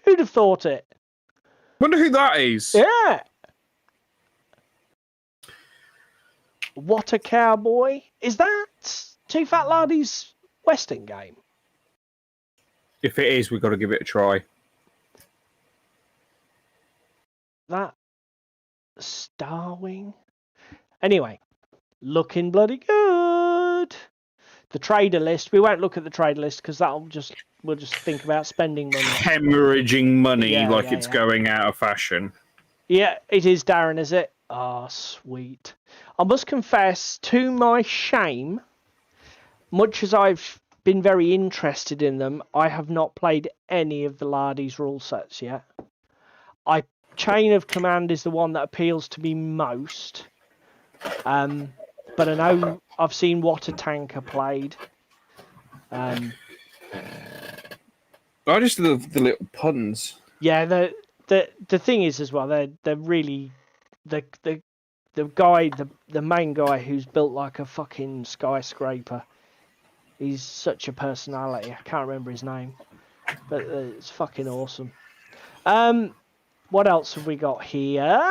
Who'd have thought it? Wonder who that is. Yeah. What a Cowboy. Is that Two Fat Lardies Western game? If it is, we've got to give it a try. That Starwing. Anyway, looking bloody good. The trader list. We won't look at the trader list because we'll just think about spending money. Hemorrhaging money it's going out of fashion. Yeah, it is, Darren, is it? Ah, sweet. I must confess, to my shame, much as I've been very interested in them, I have not played any of the Lardies rule sets yet. Chain of Command is the one that appeals to me most. But I know I've seen What a Tanker played. I just love the little puns. Yeah, the thing is as well, they're really the guy, the main guy who's built like a fucking skyscraper. He's such a personality. I can't remember his name, but it's fucking awesome. What else have we got here?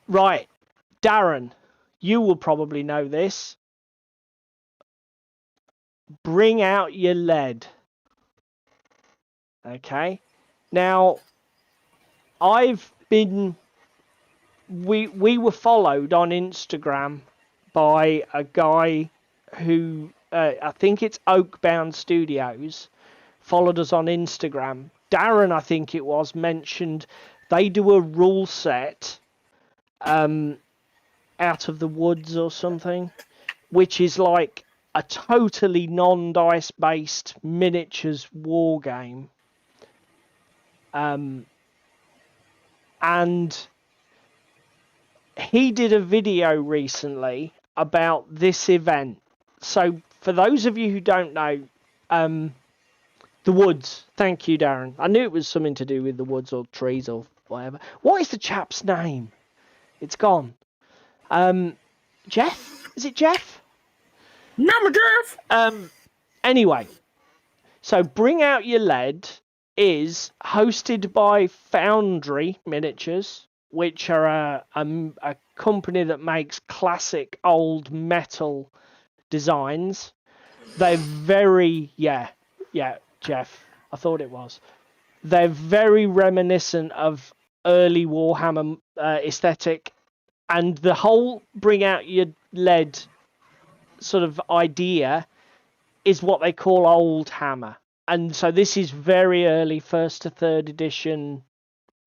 Right, Darren, you will probably know this. Bring out your lead. Okay. Now, we were followed on Instagram by a guy who, I think it's Oakbound Studios, followed us on Instagram. Darren, I think it was, mentioned they do a rule set out of the woods or something, which is like a totally non-dice based miniatures war game. And he did a video recently about this event. So for those of you who don't know, the woods. Thank you, Darren. I knew it was something to do with the woods or trees or whatever. What is the chap's name? It's gone. Jeff? Is it Jeff? Number Jeff. Anyway, so Bring Out Your Lead is hosted by Foundry Miniatures, which are a company that makes classic old metal designs. They're very Jeff, I thought it was. They're very reminiscent of early Warhammer aesthetic, and the whole Bring Out Your Lead sort of idea is what they call Old Hammer. And so this is very early 1st to 3rd edition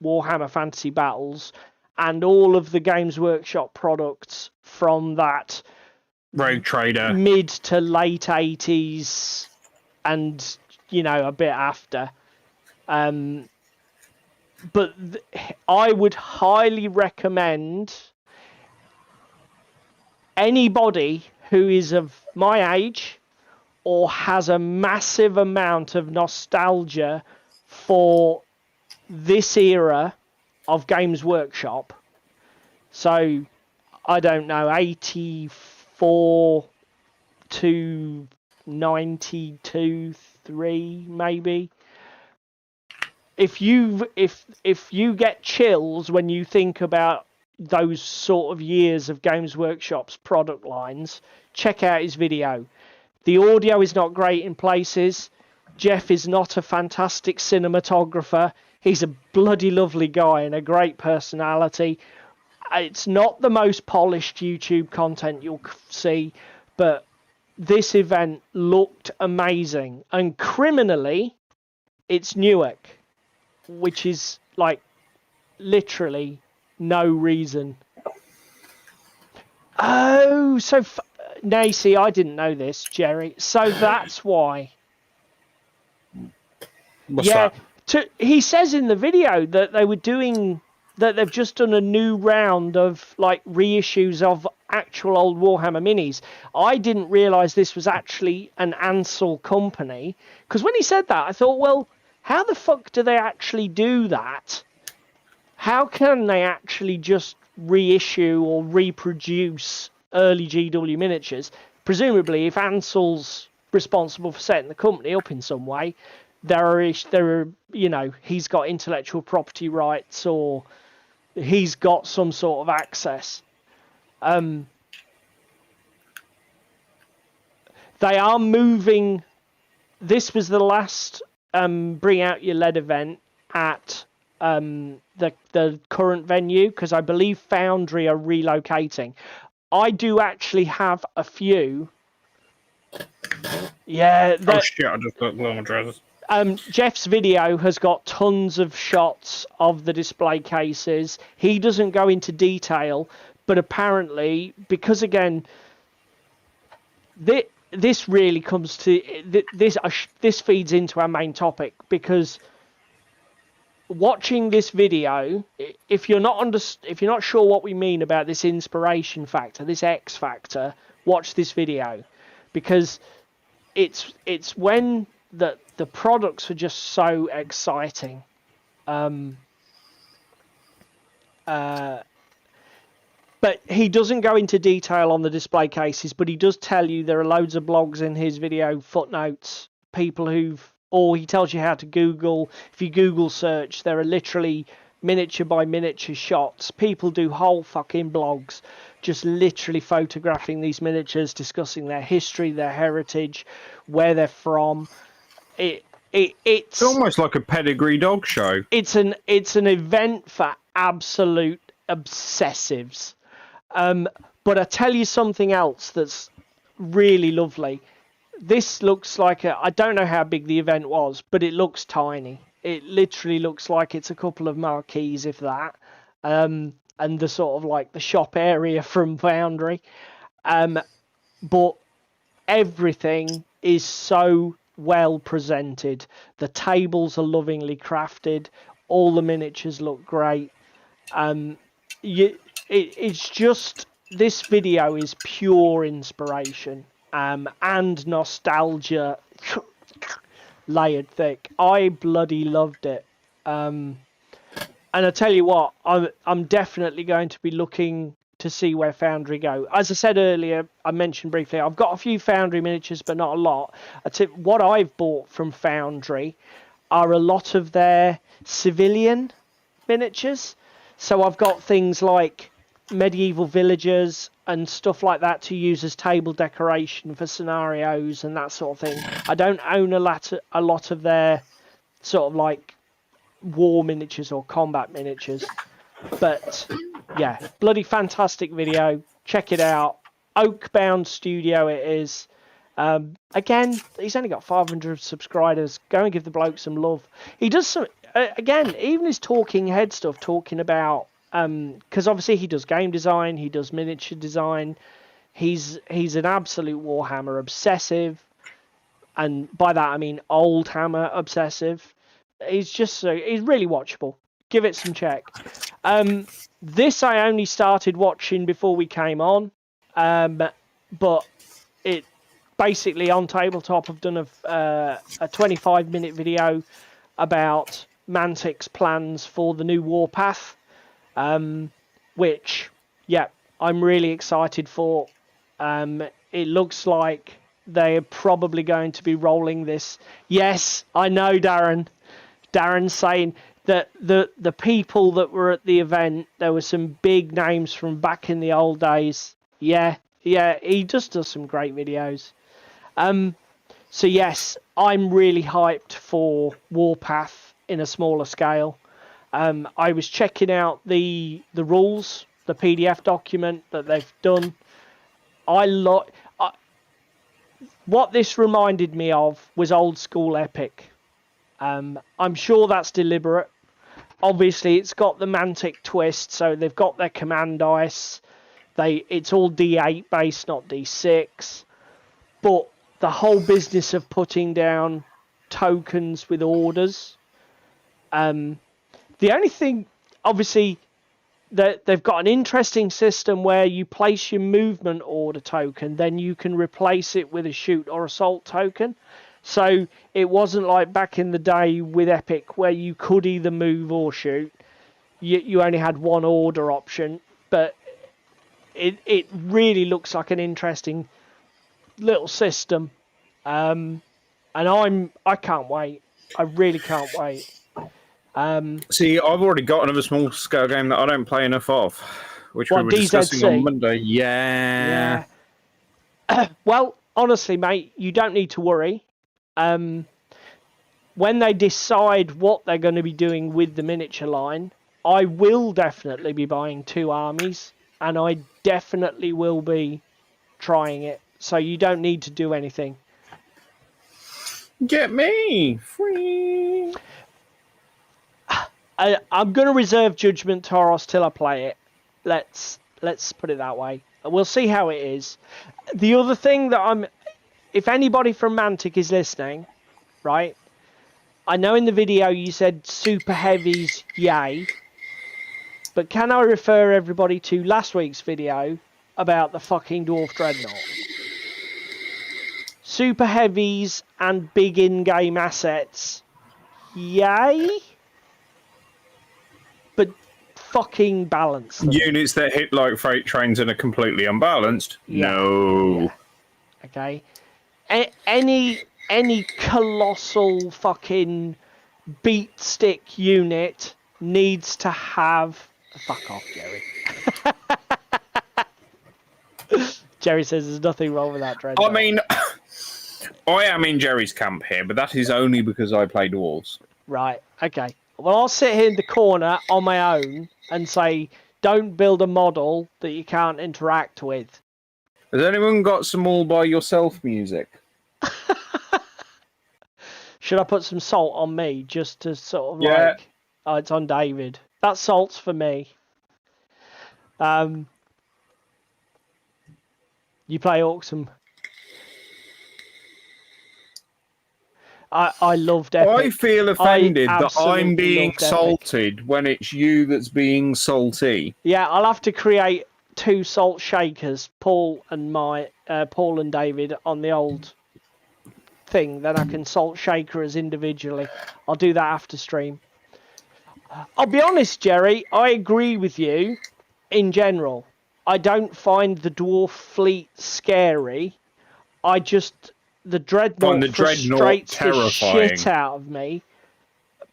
Warhammer Fantasy Battles, and all of the Games Workshop products from that Rogue Trader mid to late 80s and a bit after. But I would highly recommend anybody who is of my age or has a massive amount of nostalgia for this era of Games Workshop. So, I don't know, 84 to 92, 3 maybe. If you get chills when you think about those sort of years of Games Workshop's product lines, check out his video. The audio is not great in places. Jeff is not a fantastic cinematographer. He's a bloody lovely guy and a great personality. It's not the most polished YouTube content you'll see, but this event looked amazing. And criminally, it's Newark, which is like literally no reason. Oh, so now you see, I didn't know this, Jerry. So that's why. What's that? He says in the video that they've just done a new round of like reissues of actual old Warhammer minis. I didn't realise this was actually an Ansel company, because when he said that, I thought, well, how the fuck do they actually do that? How can they actually just reissue or reproduce early GW miniatures? Presumably, if Ansel's responsible for setting the company up in some way, he's got intellectual property rights or he's got some sort of access. They are moving. This was the last Bring Out Your Lead event at the current venue, because I believe Foundry are relocating. I do actually have a few. Yeah. Oh shit! I just got low addresses. Jeff's video has got tons of shots of the display cases. He doesn't go into detail, but apparently, because again, this really comes to this feeds into our main topic, because watching this video, if you're not sure what we mean about this inspiration factor, this X factor, watch this video, because it's when that the products are just so exciting. But he doesn't go into detail on the display cases, but he does tell you there are loads of blogs in his video footnotes, or he tells you how to Google. If you Google search, there are literally miniature by miniature shots. People do whole fucking blogs just literally photographing these miniatures, discussing their history, their heritage, where they're from. It's almost like a pedigree dog show. It's an event for absolute obsessives. But I tell you something else that's really lovely. This looks like I don't know how big the event was, but it looks tiny. It literally looks like it's a couple of marquees, if that, and the sort of like the shop area from Foundry. But everything is so well presented. The tables are lovingly crafted. All the miniatures look great. It's just, this video is pure inspiration and nostalgia layered thick. I bloody loved it. And I tell you what, I'm definitely going to be looking to see where Foundry go. As I said earlier, I mentioned briefly, I've got a few Foundry miniatures, but not a lot. What I've bought from Foundry are a lot of their civilian miniatures. So I've got things like medieval villagers and stuff like that to use as table decoration for scenarios and that sort of thing. I don't own a lot of their sort of like war miniatures or combat miniatures. But yeah, bloody fantastic video. Check it out. Oakbound Studio it is. Again, he's only got 500 subscribers. Go and give the bloke some love. He does some, again, even his talking head stuff, talking about, because obviously he does game design, he does miniature design. He's an absolute Warhammer obsessive. And by that I mean old Hammer obsessive. He's really watchable. Give it some check. This I only started watching before we came on, but it basically on Tabletop I've done a 25-minute video about Mantic's plans for the new Warpath, which I'm really excited for. It looks like they're probably going to be rolling this. Yes, I know, Darren. Darren's saying that the people that were at the event, there were some big names from back in the old days. Yeah, he just does some great videos. So yes, I'm really hyped for Warpath in a smaller scale. I was checking out the rules, the PDF document that they've done. What this reminded me of was old school Epic. I'm sure that's deliberate. Obviously, it's got the Mantic twist, so they've got their command dice. It's all D8 based, not D6. But the whole business of putting down tokens with orders. The only thing, obviously, that they've got an interesting system where you place your movement order token, then you can replace it with a shoot or assault token. So it wasn't like back in the day with Epic where you could either move or shoot. You only had one order option, but it really looks like an interesting little system. And I can't wait. I really can't wait. See, I've already got another small scale game that I don't play enough of, which we were discussing on Monday. Yeah. Well, honestly, mate, you don't need to worry. When they decide what they're going to be doing with the miniature line, I will definitely be buying 2 armies, and I definitely will be trying it. So you don't need to do anything. Get me free. I'm going to reserve judgment, Tauros, till I play it. Let's put it that way. We'll see how it is. The other thing that if anybody from Mantic is listening, right? I know in the video you said super heavies, yay. But can I refer everybody to last week's video about the fucking Dwarf Dreadnought? super heavies and big in-game assets. Yay. But fucking balance them. Units that hit like freight trains and are completely unbalanced? Yeah. No. Yeah. Okay. Any colossal fucking beat stick unit needs to have... Fuck off, Jerry. Jerry says there's nothing wrong with that Dreadnought. I mean, I am in Jerry's camp here, but that is only because I play dwarves. Right, okay. Well, I'll sit here in the corner on my own and say, don't build a model that you can't interact with. Has anyone got some all by yourself music? Should I put some salt on me just to sort of Yeah. like... Oh, it's on David. That salt's for me. You play Orcsum. I loved Epic. I feel offended that I'm absolutely being loved Epic. salted when it's you that's being salty. Yeah, I'll have to create 2 salt shakers, Paul and David on the old thing. Then I can salt shaker us individually. I'll do that after stream. I'll be honest, Jerry, I agree with you in general. I don't find the dwarf fleet scary. The Dreadnought frustrates the shit out of me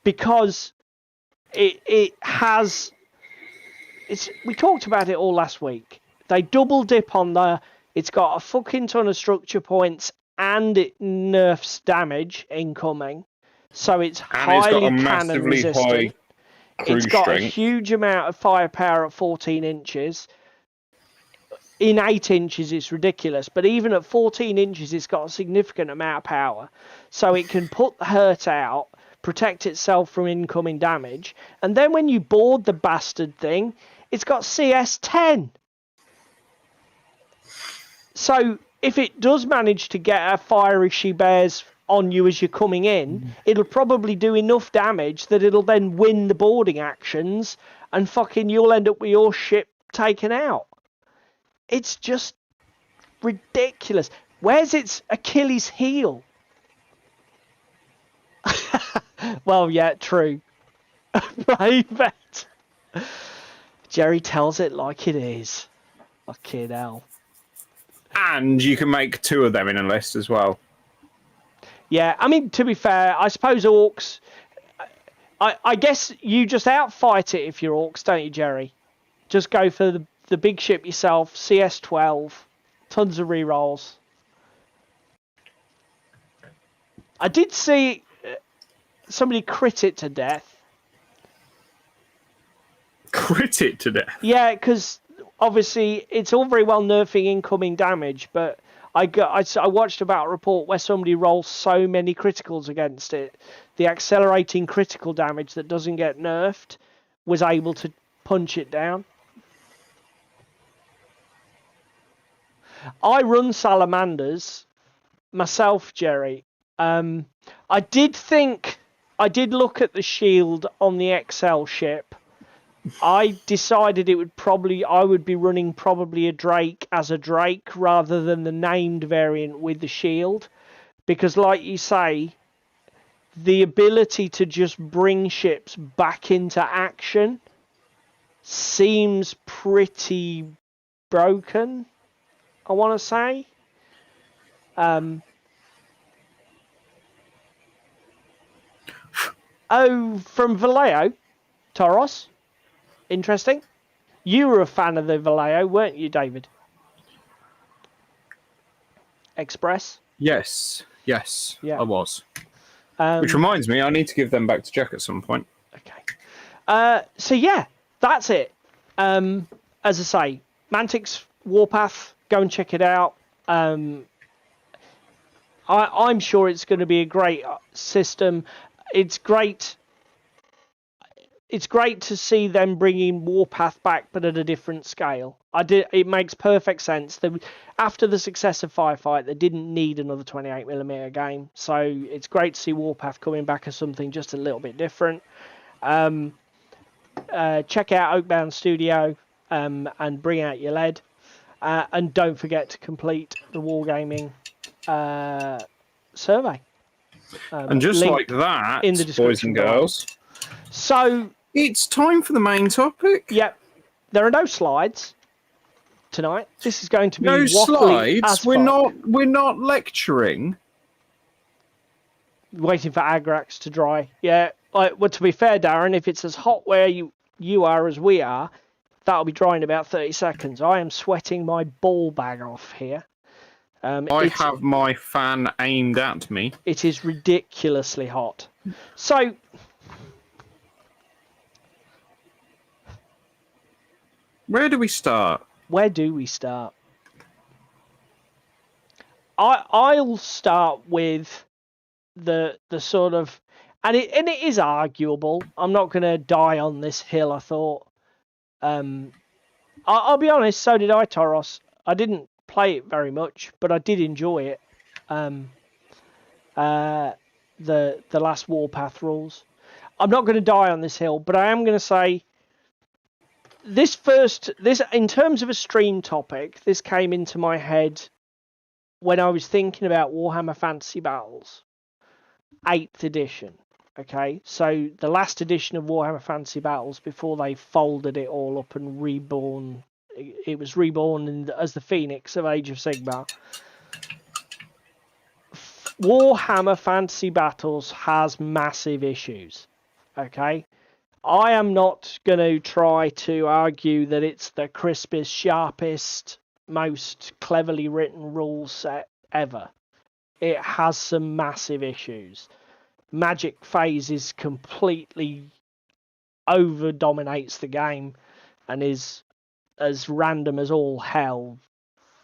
because it has... We talked about it all last week. They double dip on it's got a fucking ton of structure points and it nerfs damage incoming. So it's highly cannon resistant. It's got a huge amount of firepower at 14 inches. In 8 inches, it's ridiculous. But even at 14 inches, it's got a significant amount of power. So it can put the hurt out, protect itself from incoming damage. And then when you board the bastard thing, it's got CS 10. So if it does manage to get a fiery she bears on you as you're coming in, it'll probably do enough damage that it'll then win the boarding actions and fucking you'll end up with your ship taken out. It's just ridiculous. Where's its Achilles heel? Well, yeah, true. I bet. Jerry tells it like it is. Fucking hell. And you can make 2 of them in a list as well. Yeah, I mean, to be fair, I suppose orcs... I guess you just outfight it if you're orcs, don't you, Jerry? Just go for the big ship yourself, CS12, tons of rerolls. I did see somebody crit it to death. Crit it to death? Yeah, because obviously it's all very well nerfing incoming damage, but I watched about a report where somebody rolls so many criticals against it. The accelerating critical damage that doesn't get nerfed was able to punch it down. I run salamanders myself, Jerry. I did look at the shield on the XL ship. I decided I would be running probably a Drake as a Drake rather than the named variant with the shield. Because like you say, the ability to just bring ships back into action seems pretty broken, I want to say. From Vallejo, Toros. Interesting. You were a fan of the Vallejo, weren't you, David? Express? Yes, Yeah. I was. Which reminds me, I need to give them back to Jack at some point. Okay. So yeah, that's it. As I say, Mantic's Warpath, go and check it out. I'm sure it's going to be a great system. It's great to see them bringing Warpath back, but at a different scale. It makes perfect sense. After the success of Firefight, they didn't need another 28mm game. So it's great to see Warpath coming back as something just a little bit different. Check out Oakbound Studio and bring out your lead. And don't forget to complete the wargaming survey. And just Link like that, in the boys description and below. girls, So, it's time for the main topic. yep, there are no slides tonight. This is going to be No waffly slides. as fuck. We're not lecturing. Waiting for Agrax to dry. Yeah, well, to be fair, Darren, if it's as hot where you are as we are, that'll be dry in about 30 seconds. I am sweating my ball bag off here. I have my fan aimed at me. It is ridiculously hot. So, where do we start? where do we start? I'll start with the sort of, and it is arguable. I'm not going to die on this hill. I thought. I'll be honest. So did I, Toros. I didn't play it very much, but I did enjoy it. The last Warpath rules. I'm not going to die on this hill, but I am going to say this in terms of a stream topic. This came into my head when I was thinking about Warhammer Fantasy Battles 8th edition. Okay, so the last edition of Warhammer Fantasy Battles before they folded it all up and reborn. It was reborn as the Phoenix of Age of Sigmar. Warhammer Fantasy Battles has massive issues. Okay, I am not going to try to argue that it's the crispest, sharpest, most cleverly written rule set ever. It has some massive issues. Magic phases completely over dominates the game and is as random as all hell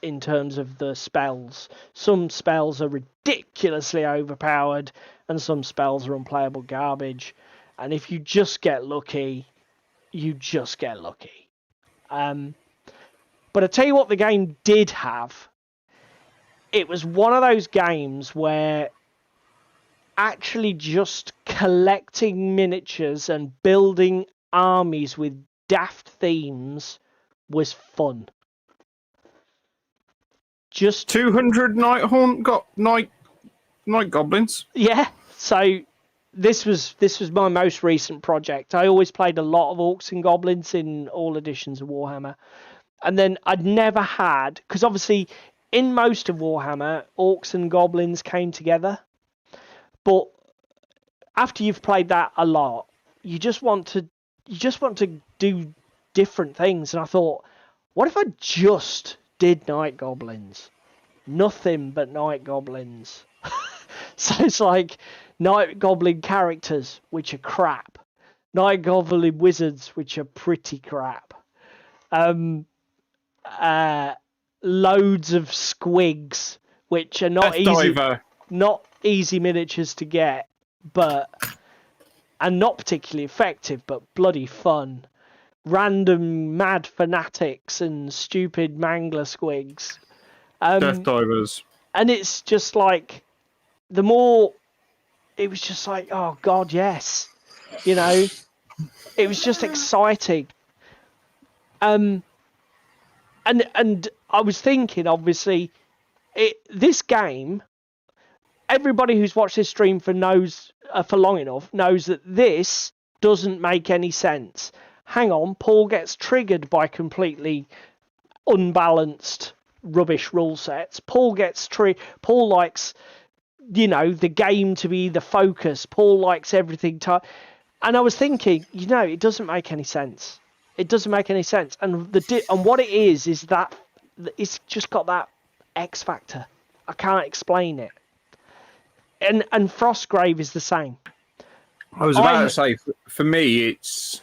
in terms of the spells. Some spells are ridiculously overpowered and some spells are unplayable garbage. And if you just get lucky, you just get lucky. But I tell you what the game did have. It was one of those games where actually just collecting miniatures and building armies with daft themes was fun. Just 200 night goblins. Yeah. So this was my most recent project. I always played a lot of orcs and goblins in all editions of Warhammer, and then I'd never had, because obviously in most of Warhammer orcs and goblins came together. But after you've played that a lot, you just want to do different things. And I thought, what if I just did night goblins? Nothing but night goblins. So it's like night goblin characters, which are crap. Night goblin wizards, which are pretty crap. Loads of squigs, which are not easy miniatures to get, and not particularly effective, but bloody fun. Random mad fanatics and stupid mangler squigs. Death divers. And it's just like, the more, it was just like, oh god, yes. You know, it was just exciting. And I was thinking, obviously, this game, everybody who's watched this stream for long enough knows that this doesn't make any sense. Hang on, Paul gets triggered by completely unbalanced rubbish rule sets. Paul likes, the game to be the focus. Paul likes everything and I was thinking, it doesn't make any sense. It doesn't make any sense. And what it is that it's just got that X factor. I can't explain it. And Frostgrave is the same. I was about to say, for me, it's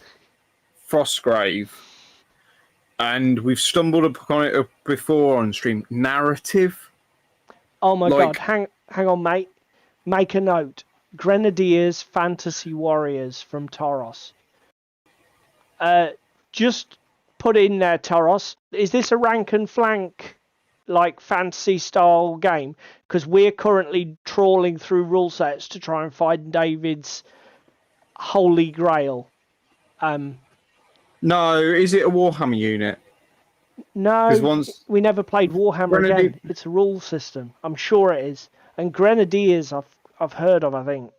Frostgrave, and we've stumbled upon it before on stream. Narrative. Oh my god! Hang on, mate. Make a note. Grenadiers, Fantasy Warriors from Toros. Just put in there, Toros. Is this a rank and flank, like fantasy style game? Because we're currently trawling through rule sets to try and find David's holy grail. No, is it a Warhammer unit? No, once we never played Warhammer Grenadier- again. It's a rule system. I'm sure it is. And Grenadiers, I've heard of, I think.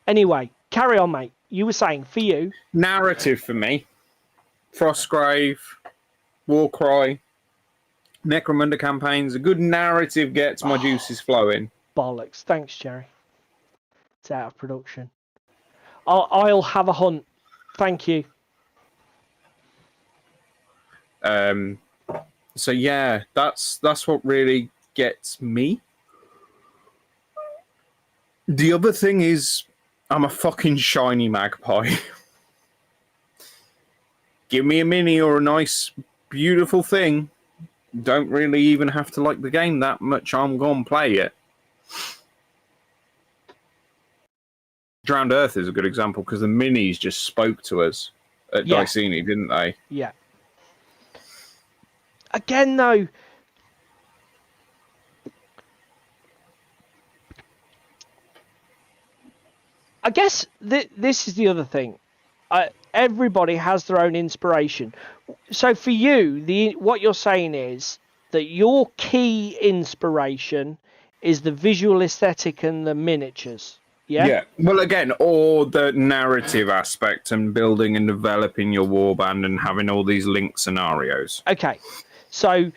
Anyway, carry on, mate. You were saying, for you... narrative for me, Frostgrave, Warcry, Necromunda campaigns, a good narrative gets my juices flowing. Bollocks. Thanks, Jerry. It's out of production. I'll have a hunt. Thank you. So yeah, that's what really gets me. The other thing is, I'm a fucking shiny magpie. Give me a mini or a nice, beautiful thing. Don't really even have to like the game that much. I'm gonna play it. Drowned Earth is a good example because the minis just spoke to us at Dicini, didn't they? Yeah. Again, though, I guess this is the other thing. Everybody has their own inspiration. So for you, what you're saying is that your key inspiration is the visual aesthetic and the miniatures. Yeah. Yeah. Well, again, or the narrative aspect and building and developing your warband and having all these linked scenarios. Okay. So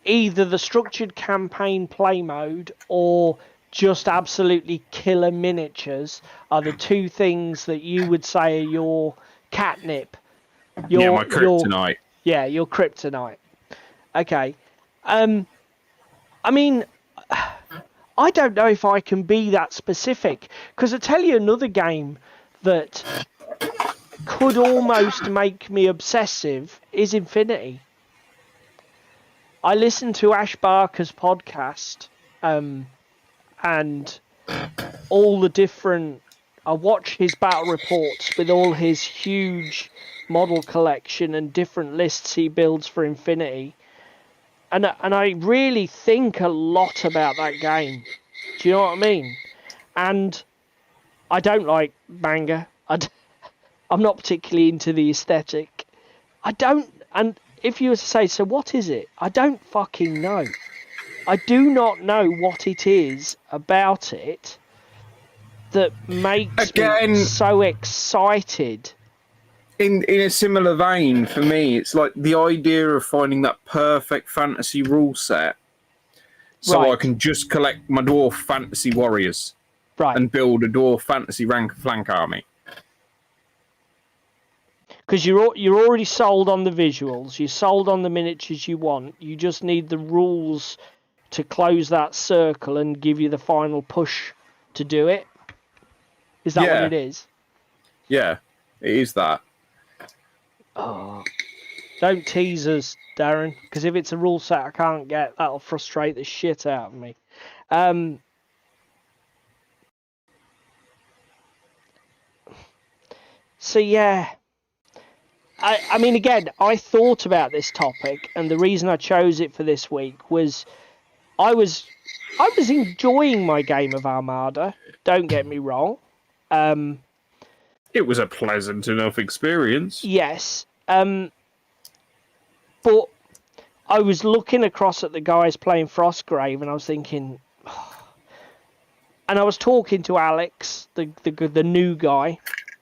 either the structured campaign play mode or just absolutely killer miniatures are the two things that you would say are your catnip. My kryptonite. Your kryptonite. Okay. I mean, I don't know if I can be that specific, because I tell you another game that could almost make me obsessive is Infinity. I listened to Ash Barker's podcast, and all the different... I watch his battle reports with all his huge model collection and different lists he builds for Infinity. And I really think a lot about that game. Do you know what I mean? And I don't like manga. I'm not particularly into the aesthetic. And if you were to say, so what is it? I don't fucking know. I do not know what it is about it that makes me so excited. In a similar vein, for me, it's like the idea of finding that perfect fantasy rule set so I can just collect my dwarf fantasy warriors and build a dwarf fantasy flank army. Because you're already sold on the visuals, you're sold on the miniatures you want, you just need the rules to close that circle and give you the final push to do it. Is that what it is? Yeah, it is that. Oh, don't tease us, Darren, because if it's a rule set I can't get, that'll frustrate the shit out of me. So yeah, I mean, again, I thought about this topic, and the reason I chose it for this week was I was enjoying my game of Armada. Don't get me wrong. It was a pleasant enough experience. Yes. But I was looking across at the guys playing Frostgrave, and I was thinking... And I was talking to Alex, the new guy,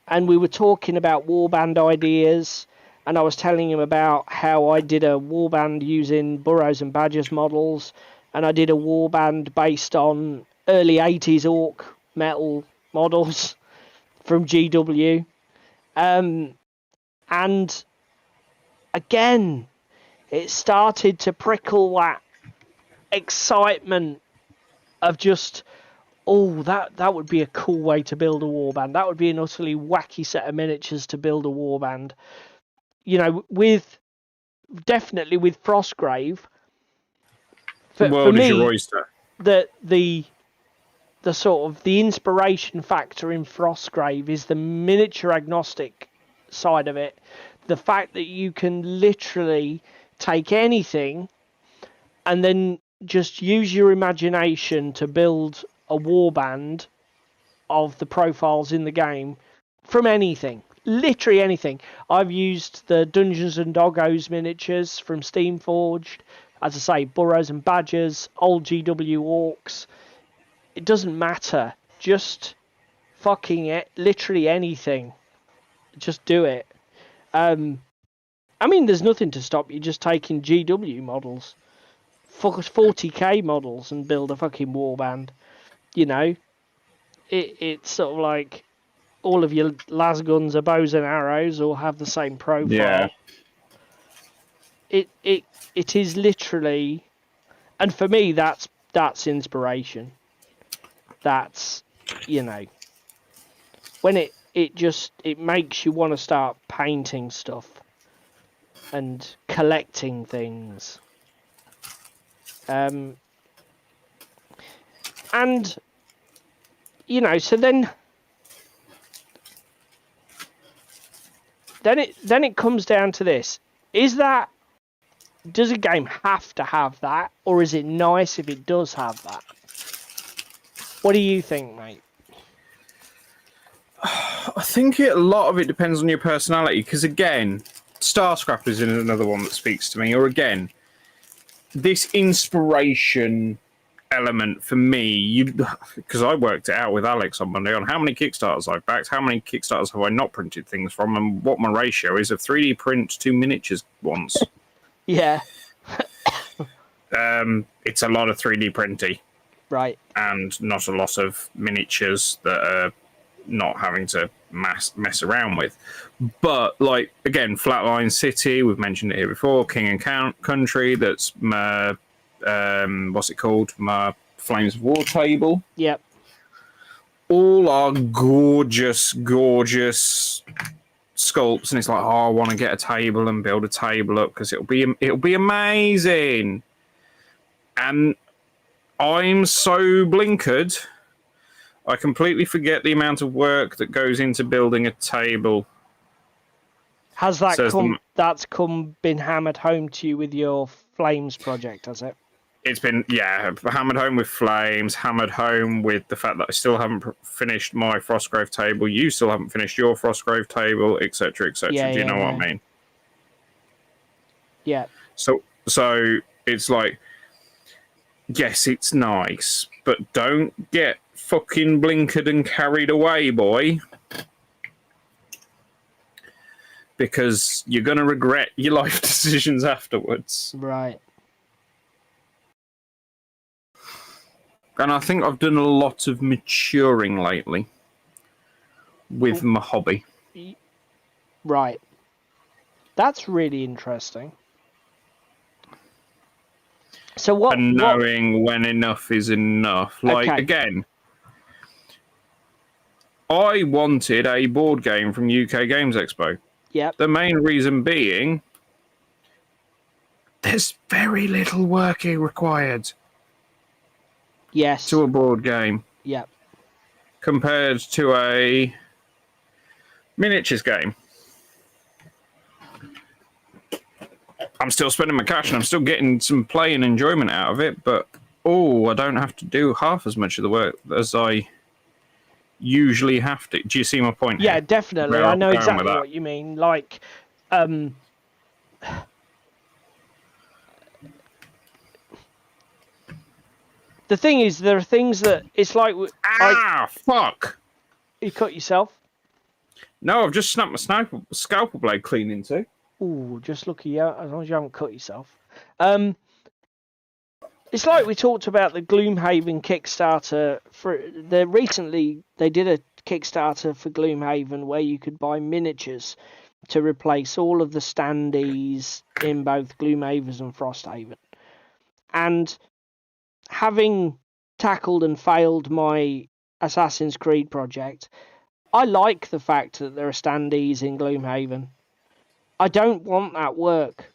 and we were talking about warband ideas, and I was telling him about how I did a warband using Burrows and Badgers models, and I did a warband based on early 80s orc metal models from GW. And again, it started to prickle that excitement of just, oh, that would be a cool way to build a warband. That would be an utterly wacky set of miniatures to build a warband. You know, definitely with Frostgrave. For me, your oyster. the sort of the inspiration factor in Frostgrave is the miniature agnostic side of it. The fact that you can literally take anything and then just use your imagination to build a warband of the profiles in the game from anything. Literally anything. I've used the Dungeons and Doggies miniatures from Steamforged. As I say, Burrows and Badgers, old GW Orcs. It doesn't matter. Just fucking it. Literally anything. Just do it. I mean, there's nothing to stop you just taking GW models. 40k models and build a fucking warband. You know? It's sort of like all of your las guns are bows and arrows or have the same profile. Yeah. It is literally, and for me that's inspiration. That's, you know, when it makes you want to start painting stuff and collecting things. And you know, so then it comes down to this. Does a game have to have that, or is it nice if it does have that? What do you think, mate? I think a lot of it depends on your personality, because again, Starscrap is another one that speaks to me, or again, this inspiration element for me, because I worked it out with Alex on Monday on how many Kickstarters I've backed, how many Kickstarters have I not printed things from, and what my ratio is of 3D print to miniatures once. Yeah. It's a lot of 3D printy. Right. And not a lot of miniatures that are not having to mess around with. But, like, again, Flatline City, we've mentioned it here before, King and Country, that's my, what's it called? My Flames of War table. Yep. All are gorgeous, gorgeous sculpts, and it's like, oh, I want to get a table and build a table up because it'll be amazing. And I'm so blinkered, I completely forget the amount of work that goes into building a table. Has that been hammered home to you with your Flames project, has it? It's been, yeah, hammered home with Flames, hammered home with the fact that I still haven't finished my Frostgrave table, you still haven't finished your Frostgrave table, etc., etc. Yeah, Do you know what I mean? Yeah. So it's like, yes, it's nice, but don't get fucking blinkered and carried away, boy. Because you're going to regret your life decisions afterwards. Right. And I think I've done a lot of maturing lately with my hobby. Right. That's really interesting. So what? And knowing when enough is enough. Like, okay. Again, I wanted a board game from UK Games Expo. Yep. The main reason being, there's very little work required. Yes. To a board game. Yep. Compared to a miniatures game. I'm still spending my cash and I'm still getting some play and enjoyment out of it, but I don't have to do half as much of the work as I usually have to. Do you see my point? Yeah, here? definitely. I know exactly what you mean. Like, the thing is, there are things that it's like. Fuck! You cut yourself? No, I've just snapped my scalpel blade clean into. Ooh, just lucky, as long as you haven't cut yourself. It's like we talked about the Gloomhaven Kickstarter. Recently, they did a Kickstarter for Gloomhaven where you could buy miniatures to replace all of the standees in both Gloomhaven and Frosthaven. And having tackled and failed my Assassin's Creed project, I like the fact that there are standees in Gloomhaven. I don't want that work.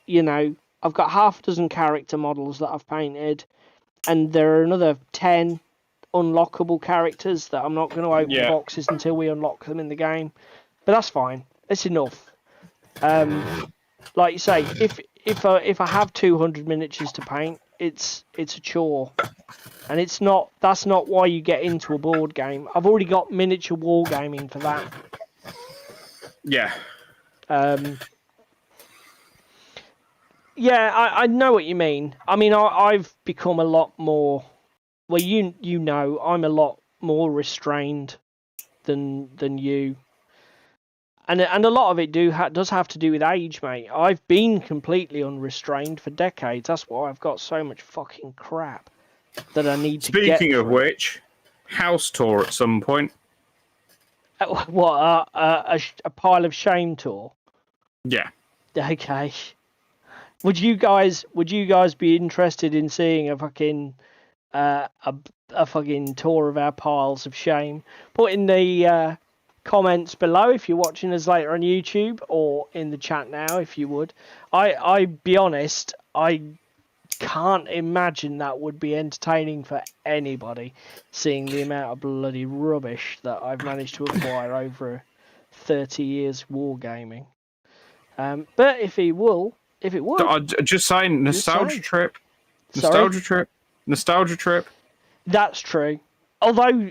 You know, I've got half a dozen character models that I've painted, and there are another 10 unlockable characters that I'm not going to open boxes until we unlock them in the game. But that's fine. It's enough. Like you say, if I have 200 miniatures to paint, it's a chore, and that's not why you get into a board game. I've already got miniature wargaming for that. Yeah. Yeah, I know what you mean. I mean, I've become a lot more. Well, you know, I'm a lot more restrained than you, and a lot of it does have to do with age, mate. I've been completely unrestrained for decades. That's why I've got so much fucking crap that I need to get Speaking of through. which, house tour at some point. What a pile of shame tour. Yeah. Okay. Would you guys be interested in seeing a fucking a fucking tour of our piles of shame? Put in the comments below if you're watching us later on YouTube, or in the chat now if you would. I be honest, I can't imagine that would be entertaining for anybody, seeing the amount of bloody rubbish that I've managed to acquire over 30 years wargaming. But if it would, Just saying, nostalgia trip. Sorry? Nostalgia trip. That's true. Although,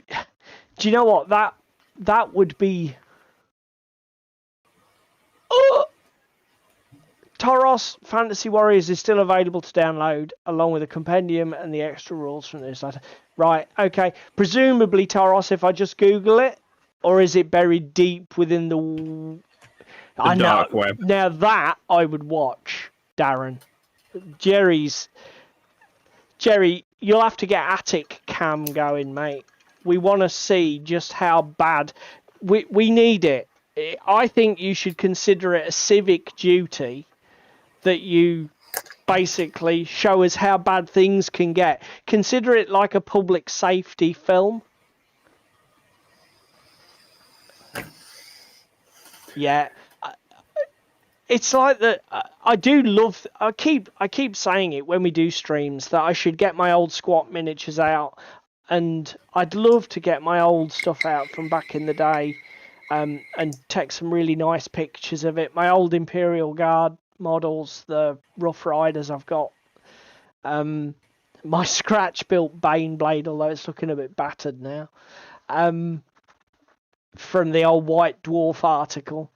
do you know what? That would be. Oh! Tauros Fantasy Warriors is still available to download, along with a compendium and the extra rules from this letter. Right, okay. Presumably, Tauros, if I just Google it, or is it buried deep within the Dark web. Now that I would watch, Darren. Jerry, you'll have to get Attic Cam going, mate. We want to see just how bad. We need it. I think you should consider it a civic duty that you basically show us how bad things can get. Consider it like a public safety film. Yeah. It's like that. I do love. I keep saying it when we do streams that I should get my old squat miniatures out, and I'd love to get my old stuff out from back in the day, and take some really nice pictures of it. My old Imperial Guard models, the Rough Riders I've got, my scratch built Bane blade, although it's looking a bit battered now, from the old White Dwarf article.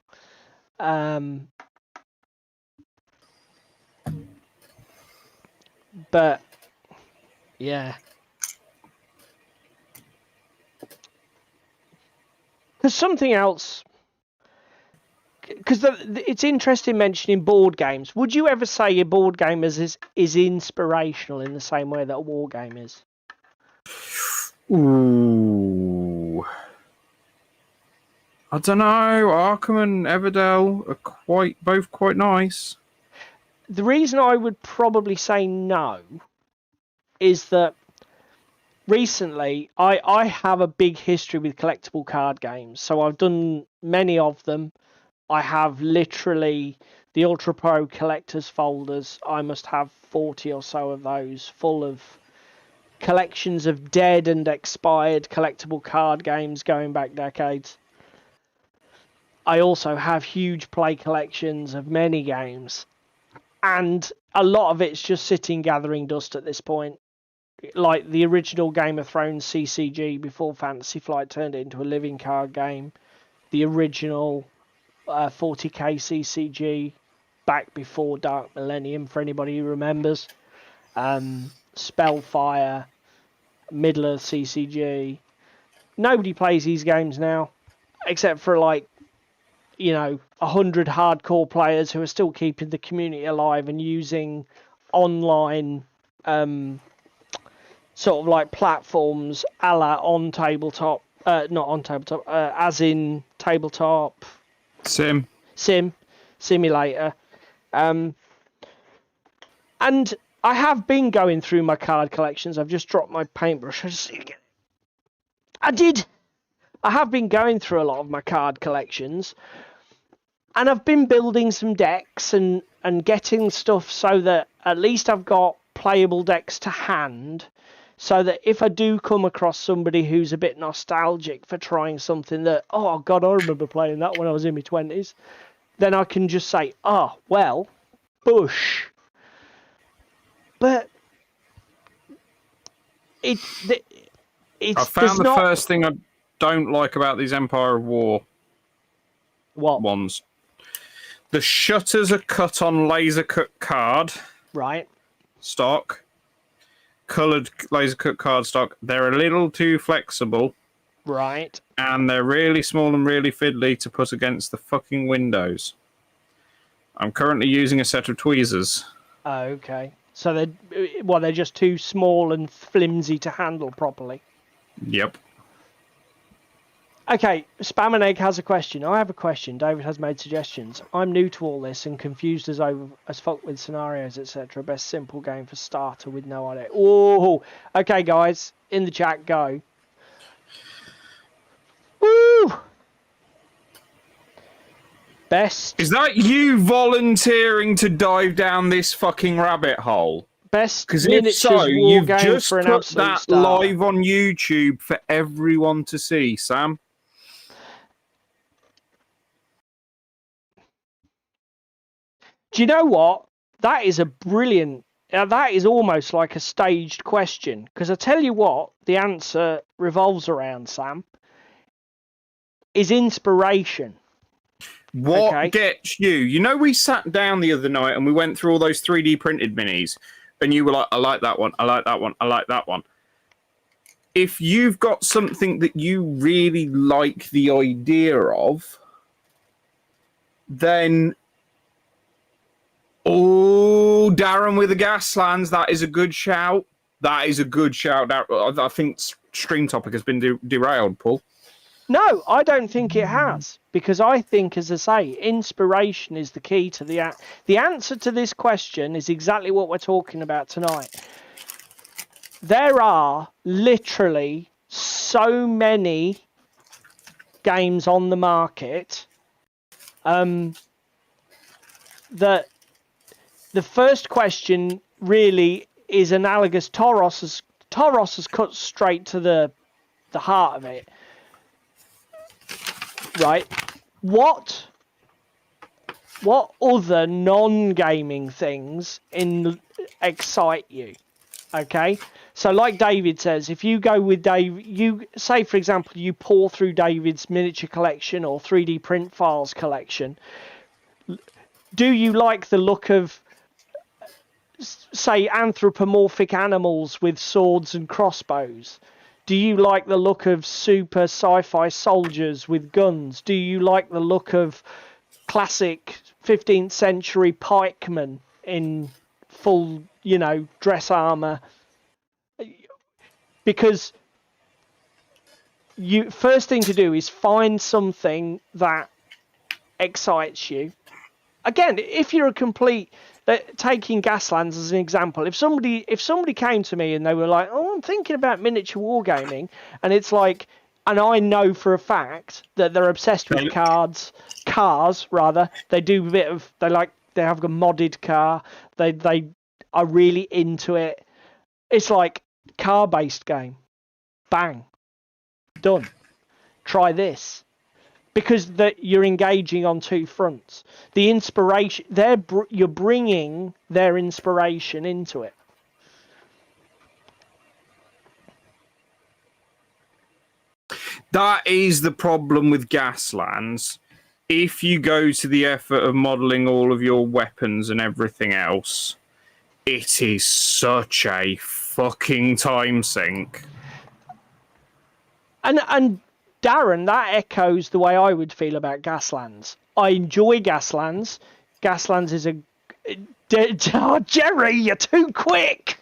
But yeah, there's something else. Because it's interesting mentioning board games. Would you ever say a board game is inspirational in the same way that a war game is? Ooh. I don't know. Arkham and Everdell are both quite nice. The reason I would probably say no is that recently I have a big history with collectible card games. So I've done many of them. I have literally the Ultra Pro collector's folders. I must have 40 or so of those, full of collections of dead and expired collectible card games going back decades. I also have huge play collections of many games. And a lot of it's just sitting gathering dust at this point. Like the original Game of Thrones CCG before Fantasy Flight turned it into a living card game. The original 40k CCG back before Dark Millennium, for anybody who remembers. Spellfire, Middle Earth CCG. Nobody plays these games now, except for 100 hardcore players who are still keeping the community alive and using online sort of like platforms a la OnTableTop, not OnTableTop, as in Tabletop. Simulator. And I have been going through my card collections. I've just dropped my paintbrush. I have been going through a lot of my card collections. And I've been building some decks and getting stuff so that at least I've got playable decks to hand, so that if I do come across somebody who's a bit nostalgic for trying something that, oh God, I remember playing that when I was in my 20s, then I can just say, oh, well, Bush. But I found the first thing I don't like about these Empire of War what? ones. The shutters are cut on laser cut card Right. stock. Coloured laser cut card stock. They're a little too flexible. Right. And they're really small and really fiddly to put against the fucking windows. I'm currently using a set of tweezers. Oh, okay. So they're just too small and flimsy to handle properly. Yep. Okay, Spam and Egg has a question. I have a question. David has made suggestions. I'm new to all this and confused as fuck with scenarios, etc. Best simple game for starter with no idea. Oh, okay, guys, in the chat, go. Woo! Best. Is that you volunteering to dive down this fucking rabbit hole? Best Because if miniatures so, war you've game just for an put absolute that starter. live on YouTube for everyone to see, Sam. Do you know what? That is a brilliant. That is almost like a staged question. Because I tell you what, the answer revolves around, Sam, is inspiration. What gets you? You know, we sat down the other night and we went through all those 3D printed minis, and you were like, I like that one, I like that one, I like that one. If you've got something that you really like the idea of, then... Oh, Darren with the Gaslands, that is a good shout. That is a good shout. I think Stream Topic has been derailed, Paul. No, I don't think it has. Because I think, as I say, inspiration is the key to the answer to this question is exactly what we're talking about tonight. There are literally so many games on the market that the first question really is analogous. Toros has cut straight to the heart of it. Right? What other non-gaming things excite you? Okay? So like David says, if you go with Dave, you say, for example, you pour through David's miniature collection or 3D print files collection. Do you like the look of, say, anthropomorphic animals with swords and crossbows? Do you like the look of super sci-fi soldiers with guns? Do you like the look of classic 15th century pikemen in full, dress armor? Because first thing to do is find something that excites you. Again, if you're a complete... taking Gaslands as an example, if somebody came to me and they were like, "Oh, I'm thinking about miniature wargaming," and it's like, and I know for a fact that they're obsessed with cars rather. They do a bit of, they have a modded car. They are really into it. It's like car-based game. Bang, done. Try this. Because you're engaging on two fronts. The inspiration, you're bringing their inspiration into it. That is the problem with Gaslands. If you go to the effort of modelling all of your weapons and everything else, it is such a fucking time sink. And Darren, that echoes the way I would feel about Gaslands. I enjoy Gaslands. Gaslands is a... Oh, Jerry, you're too quick!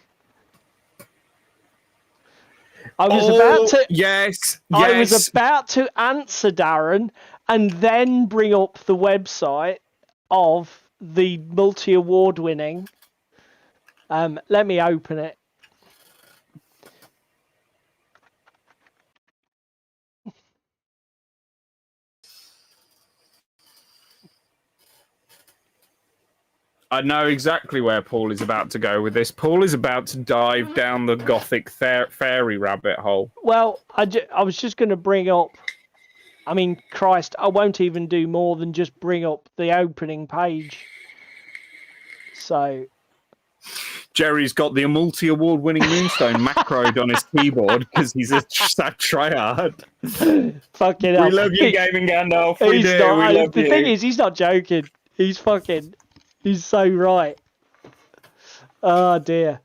I was about to... Yes. I was about to answer Darren and then bring up the website of the multi-award winning... let me open it. I know exactly where Paul is about to go with this. Paul is about to dive down the gothic fairy rabbit hole. Well, I was just going to bring up... I mean, Christ, I won't even do more than just bring up the opening page. So... Jerry's got the multi-award-winning Moonstone macroed on his keyboard because he's a tryhard. Fucking hell. We love you, Gaming Gandalf. We do. Not, we love the you. thing is, he's not joking. He's so right. Oh dear.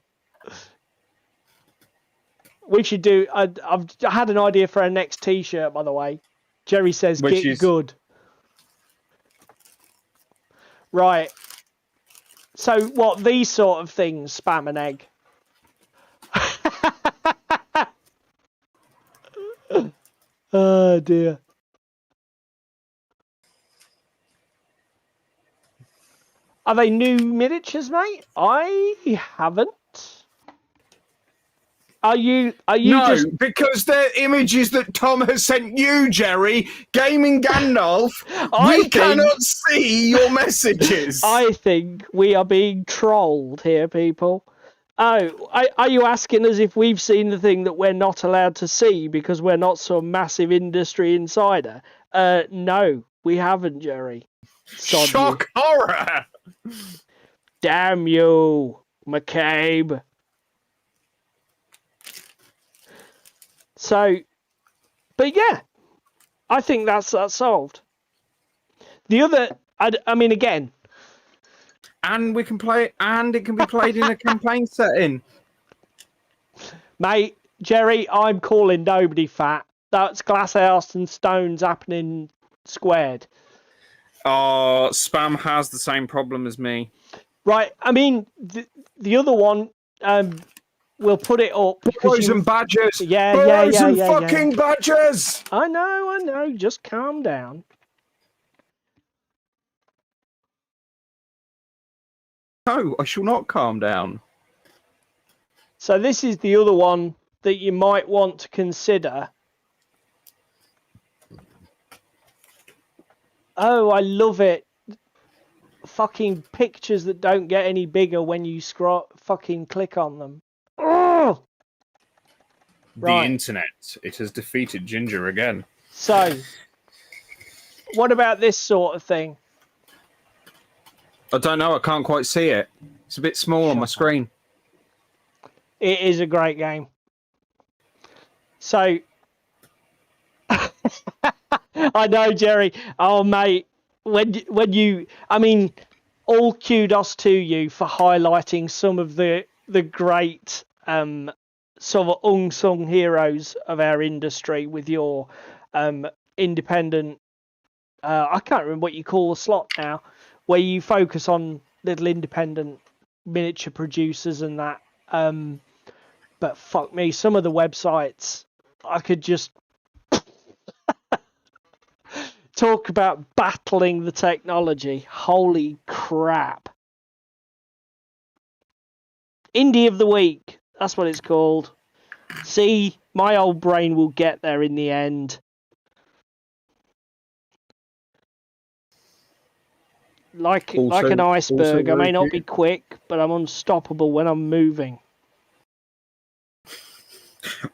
We should do. I've had an idea for our next T-shirt, by the way. Jerry says, Which "Get is... good." Right. So, what these sort of things spam an egg? Oh dear. Are they new miniatures, mate? I haven't. Are you No, just... because they're images that Tom has sent you, Jerry. Gaming Gandalf. Cannot see your messages. I think we are being trolled here, people. Oh, are you asking us if we've seen the thing that we're not allowed to see because we're not some massive industry insider? No, we haven't, Jerry. Sod Shock you. horror. Damn you, McCabe. So, but yeah, I think that's solved. The other, I mean, again, and we can play it, and it can be played in a campaign setting. Mate, Jerry, I'm calling nobody fat. That's glass house and stones happening squared. Spam has the same problem as me. Right, I mean, the other one, we'll put it up. Burrows and badgers. Yeah. Fucking badgers. I know. Just calm down. No, I shall not calm down. So this is the other one that you might want to consider. Oh, I love it. Fucking pictures that don't get any bigger when you fucking click on them. Oh! The internet. It has defeated Ginger again. So, what about this sort of thing? I don't know. I can't quite see it. It's a bit small on my screen. It is a great game. So, I know, Jerry. Oh, mate, when you, I mean, all kudos to you for highlighting some of the great sort of unsung heroes of our industry with your independent. I can't remember what you call the slot now, where you focus on little independent miniature producers and that. But fuck me, some of the websites I could just talk about battling the technology. Holy crap. Indie of the Week. That's what it's called. See, my old brain will get there in the end. Like an iceberg. I may not be quick, but I'm unstoppable when I'm moving.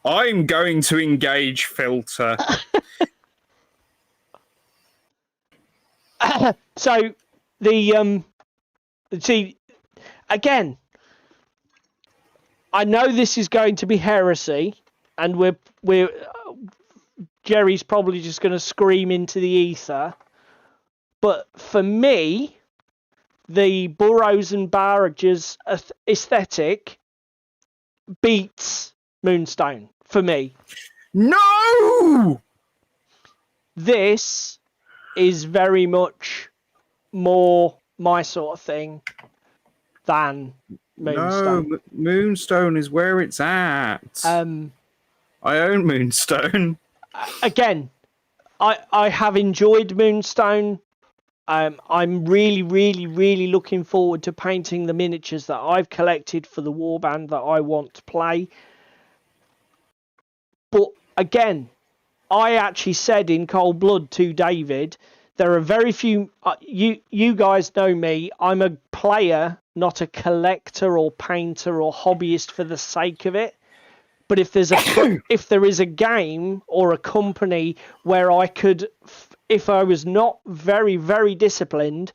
I'm going to engage filter. So see, again, I know this is going to be heresy, and we're Jerry's probably just going to scream into the ether. But for me, the Burrows and Barrages aesthetic beats Moonstone for me. No! This is very much more my sort of thing than Moonstone. No, Moonstone is where it's at. I own Moonstone. Again, I have enjoyed Moonstone. I'm really looking forward to painting the miniatures that I've collected for the warband that I want to play. But again, I actually said in cold blood to David, there are very few. You guys know me. I'm a player, not a collector or painter or hobbyist for the sake of it. But if there is a game or a company where I could, if I was not very disciplined,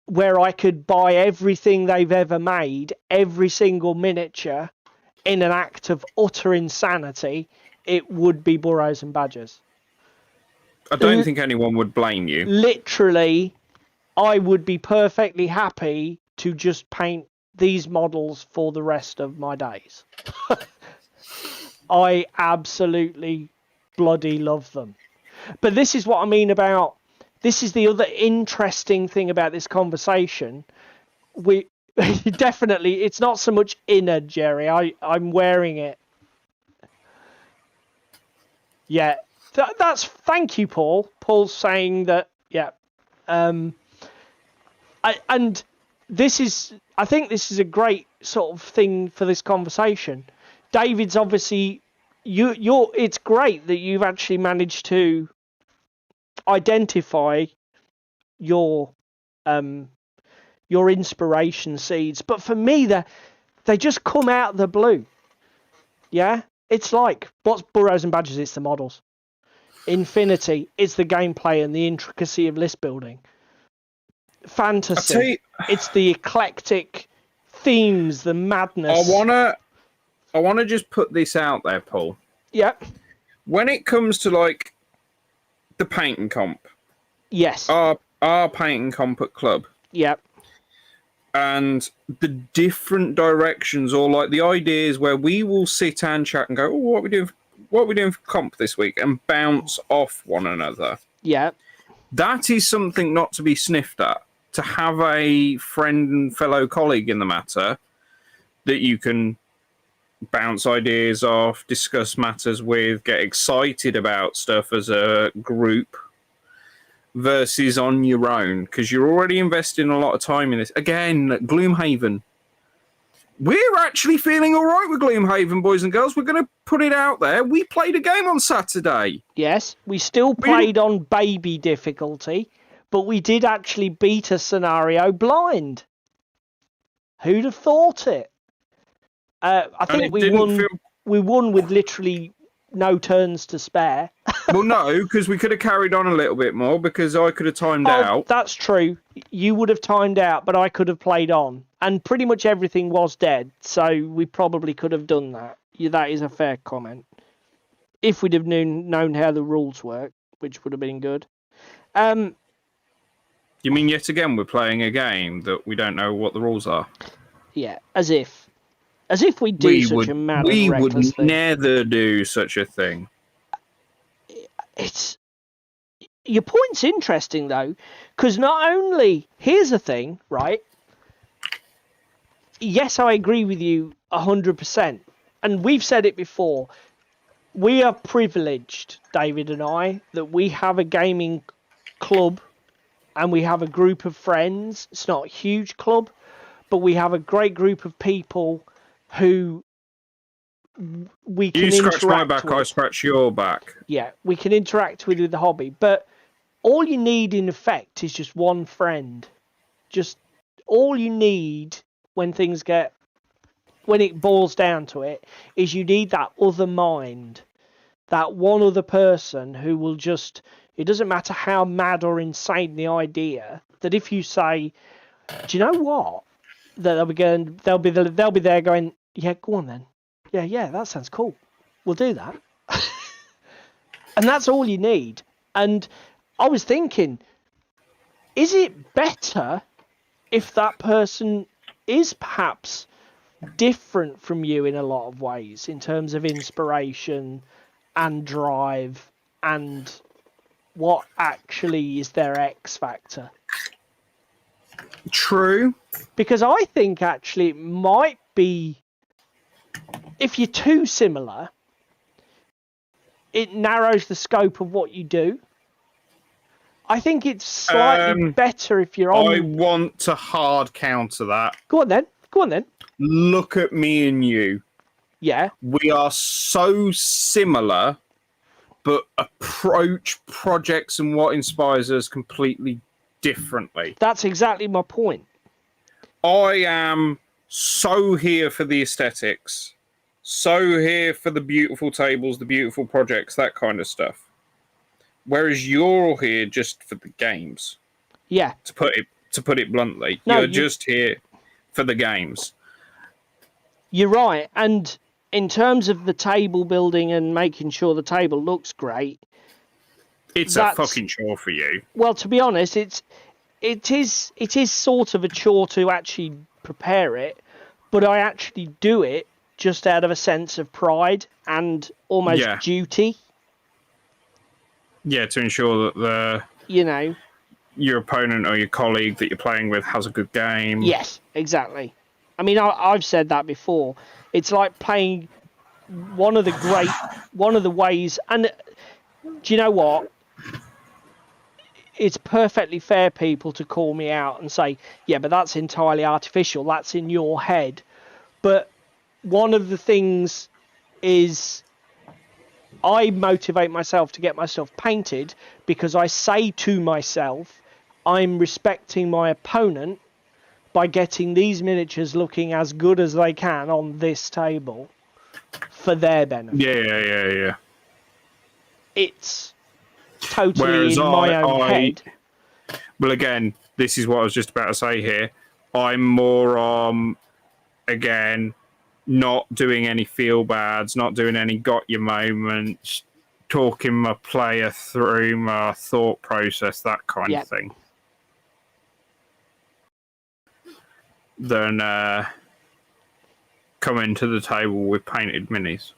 where I could buy everything they've ever made, every single miniature, in an act of utter insanity, it would be Burrows and Badgers. I don't think anyone would blame you. Literally, I would be perfectly happy to just paint these models for the rest of my days. I absolutely bloody love them. But this is what I mean about, this is the other interesting thing about this conversation. We definitely, it's not so much inner, Jerry. I'm wearing it. Yeah. That's, thank you, Paul. Paul's saying that, yeah. And this is, I think this is a great sort of thing for this conversation. David's obviously, it's great that you've actually managed to identify your inspiration seeds, but for me, they just come out of the blue. Yeah, it's like, what's Burrows and Badgers? It's the models. Infinity, it's the gameplay and the intricacy of list building. Fantasy, it's the eclectic themes, the madness. I wanna just put this out there, Paul. Yeah. When it comes to like the painting comp, yes, our painting comp at club, yeah, and the different directions or like the ideas where we will sit and chat and go, oh, what are we doing for comp this week, and bounce off one another. Yeah, that is something not to be sniffed at. To have a friend and fellow colleague in the matter that you can bounce ideas off, discuss matters with, get excited about stuff as a group versus on your own, because you're already investing a lot of time in this. Again, Gloomhaven. We're actually feeling all right with Gloomhaven, boys and girls. We're going to put it out there. We played a game on Saturday. Yes, we still played on baby difficulty, but we did actually beat a scenario blind. Who'd have thought it? I think we won with literally no turns to spare. Well, no, because we could have carried on a little bit more, because I could have timed out. That's true. You would have timed out, but I could have played on. And pretty much everything was dead, so we probably could have done that. Yeah, that is a fair comment. If we'd have known how the rules work, which would have been good. You mean yet again we're playing a game that we don't know what the rules are? Yeah, as if we do such a mad and reckless thing. We would never do such a thing. It's your point's interesting though, because not only, here's the thing, right? Yes, I agree with you 100%, and we've said it before. We are privileged, David and I, that we have a gaming club and we have a group of friends. It's not a huge club, but we have a great group of people who we can interact with. You scratch my back, I scratch your back. Yeah, we can interact with the hobby, but all you need in effect is just one friend. Just all you need when it boils down to it is you need that other mind, that one other person who will just, it doesn't matter how mad or insane the idea, that if you say, do you know what? That they'll be there going, yeah, go on then. Yeah, that sounds cool. We'll do that. And that's all you need. And I was thinking, is it better if that person is perhaps different from you in a lot of ways in terms of inspiration and drive and what actually is their X factor? True. Because I think actually it might be, if you're too similar, it narrows the scope of what you do. I think it's slightly better if you're on... I want to hard counter that. Go on then. Look at me and you. Yeah. We are so similar, but approach projects and what inspires us completely differently. That's exactly my point. I am so here for the aesthetics, so here for the beautiful tables, the beautiful projects, that kind of stuff. Whereas you're here just for the games. Yeah. To put it bluntly, you're just here for the games. You're right, and in terms of the table building and making sure the table looks great, it's a fucking chore for you. Well, to be honest, it is sort of a chore to actually prepare it, but I actually do it just out of a sense of pride and almost duty. Yeah, to ensure that your opponent or your colleague that you're playing with has a good game. Yes, exactly. I mean, I've said that before. It's like playing one of the ways, and do you know what? It's perfectly fair, people, to call me out and say, yeah, but that's entirely artificial. That's in your head. But one of the things is I motivate myself to get myself painted because I say to myself, I'm respecting my opponent by getting these miniatures looking as good as they can on this table for their benefit. Yeah. It's totally Whereas in my own head. Well, again, this is what I was just about to say here. I'm more again, not doing any feel bads, not doing any got your moments, talking my player through my thought process, that kind of thing. Than coming to the table with painted minis.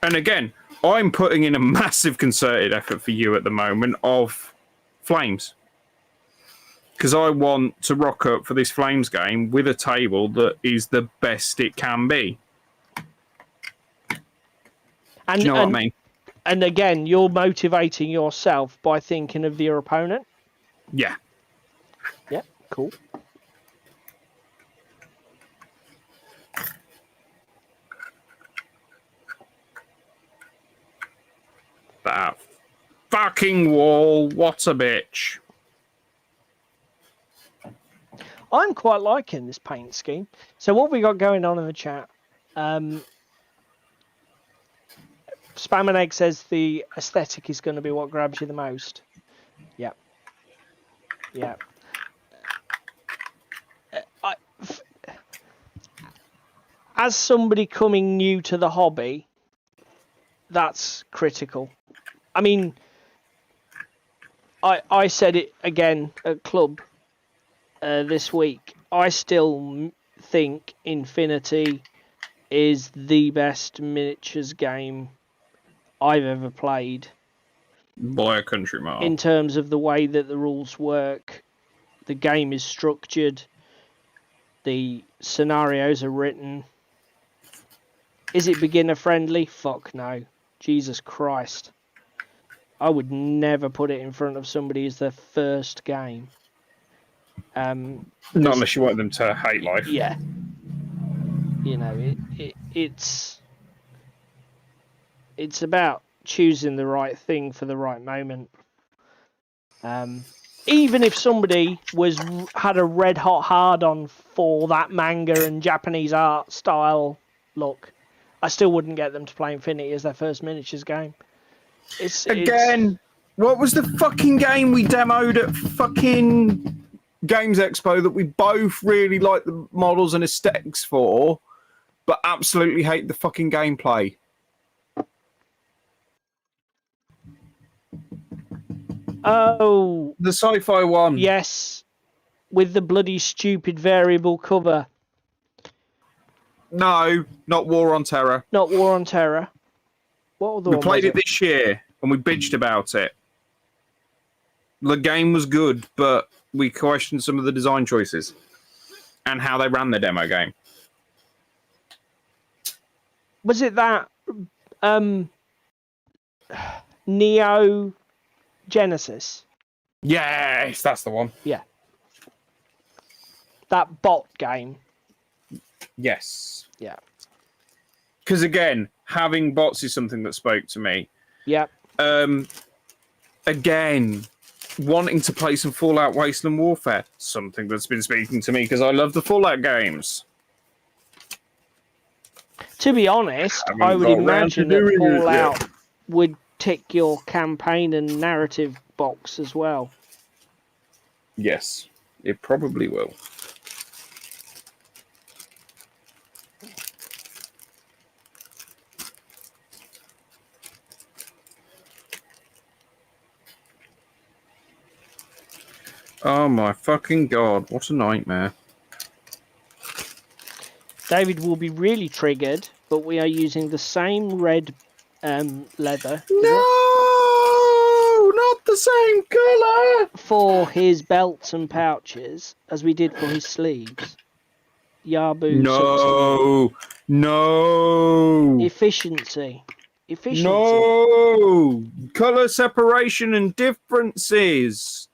And again, I'm putting in a massive concerted effort for you at the moment of Flames. Because I want to rock up for this Flames game with a table that is the best it can be. And, do you know what I mean? And again, you're motivating yourself by thinking of your opponent. Yeah. Yeah, cool. That fucking wall, what a bitch. I'm quite liking this paint scheme. So what we got going on in the chat? Spam and Egg says the aesthetic is going to be what grabs you the most. Yeah. Yeah. As somebody coming new to the hobby, that's critical. I mean, I said it again at club this week. I still think Infinity is the best miniatures game I've ever played. By a country mile. In terms of the way that the rules work, the game is structured, the scenarios are written. Is it beginner friendly? Fuck no. Jesus Christ. I would never put it in front of somebody as their first game. Not unless you want them to hate life. Yeah. You know, it's about choosing the right thing for the right moment. Even if somebody had a red hot hard on for that manga and Japanese art style look, I still wouldn't get them to play Infinity as their first miniatures game. What was the fucking game we demoed at fucking Games Expo that we both really like the models and aesthetics for, but absolutely hate the fucking gameplay? Oh, the sci-fi one. Yes, with the bloody stupid variable cover. No, not War on Terror. Not War on Terror. What other we one played was it this year and we bitched about it. The game was good, but we questioned some of the design choices and how they ran the demo game. Was it that Neo Genesis? Yes, that's the one. Yeah. That bot game. Yes. Yeah. Because again, having bots is something that spoke to me. Yeah. Again, wanting to play some Fallout Wasteland Warfare, something that's been speaking to me because I love the Fallout games. To be honest, I would imagine that Fallout would tick your campaign and narrative box as well. Yes, it probably will. Oh my fucking god! What a nightmare. David will be really triggered, but we are using the same red leather. Is it? No, not the same colour. For his belts and pouches as we did for his sleeves. Yabu something. No. Efficiency. No. Colour separation and differences.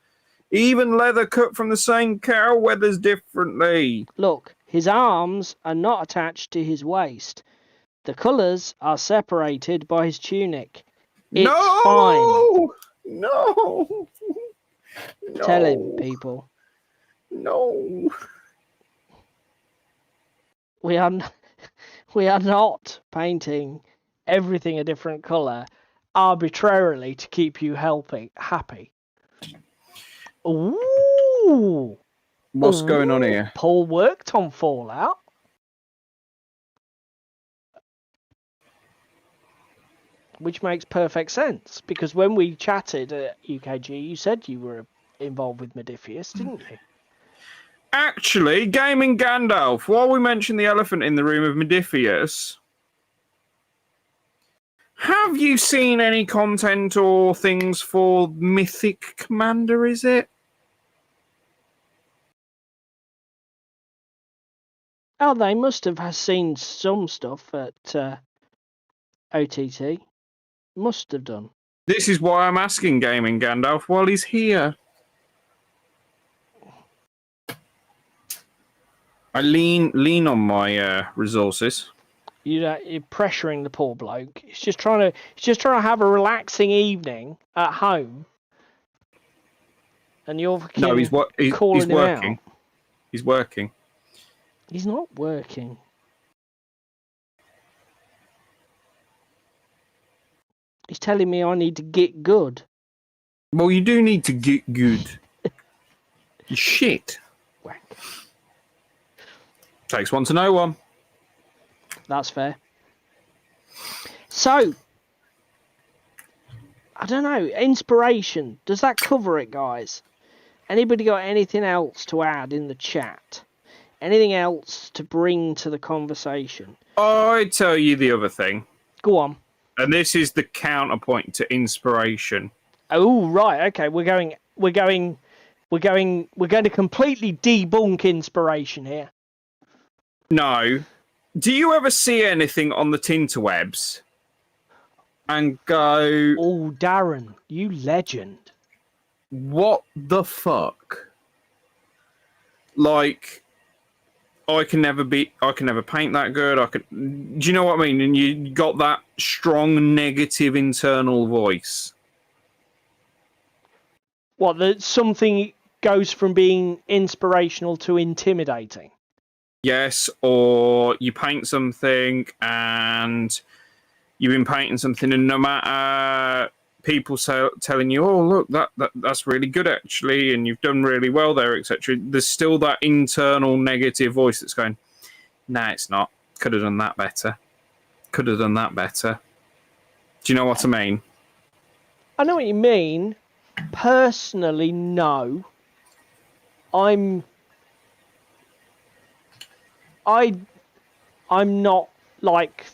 Even leather cut from the same cow weathers differently. Look, his arms are not attached to his waist. The colours are separated by his tunic. It's fine. No. Tell him, people. No. We are not painting everything a different colour arbitrarily to keep you happy. Ooh. What's going on here? Paul worked on Fallout. Which makes perfect sense, because when we chatted at UKG, you said you were involved with Modiphius, didn't you? Actually, Gaming Gandalf, while we mentioned the elephant in the room of Modiphius, have you seen any content or things for Mythic Commander, is it? Oh, they must have seen some stuff at OTT. Must have done. This is why I'm asking Gaming Gandalf while he's here. I lean on my resources. You're pressuring the poor bloke. He's just trying to have a relaxing evening at home, and you're No, he's calling him working. out. He's working. He's not working. He's telling me I need to get good. Well, you do need to get good. You shit. Whack. Takes one to know one. That's fair. So, I don't know. Inspiration. Does that cover it, guys? Anybody got anything else to add in the chat? Anything else to bring to the conversation? I tell you the other thing. Go on. And this is the counterpoint to inspiration. Oh, right. Okay, we're going to completely debunk inspiration here. No. Do you ever see anything on the tinterwebs and go, oh, Darren, you legend. What the fuck? Like, I can never paint that good. Do you know what I mean? And you got that strong negative internal voice. What, that something goes from being inspirational to intimidating? Yes, or you paint something and you've been painting something, and no matter people telling you, "Oh, look, that's really good actually, and you've done really well there," etc. There's still that internal negative voice that's going, "Nah, it's not. Could have done that better. Could have done that better." Do you know what I mean? I know what you mean. Personally, no. I'm not like,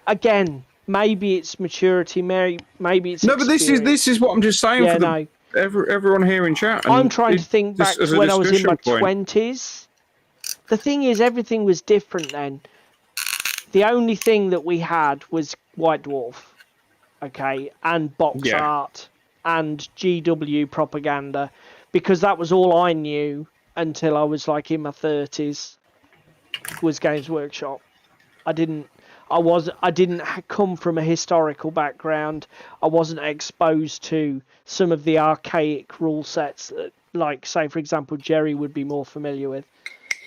again, maybe it's maturity, maybe it's no, but this is what I'm just saying for everyone here in chat. I'm trying to think back to when I was in my 20s. The thing is, everything was different then. The only thing that we had was White Dwarf, okay, and box art and GW propaganda, because that was all I knew until I was like in my 30s. Was Games Workshop. I didn't come from a historical background. I wasn't exposed to some of the archaic rule sets that, like, say for example, Jerry would be more familiar with.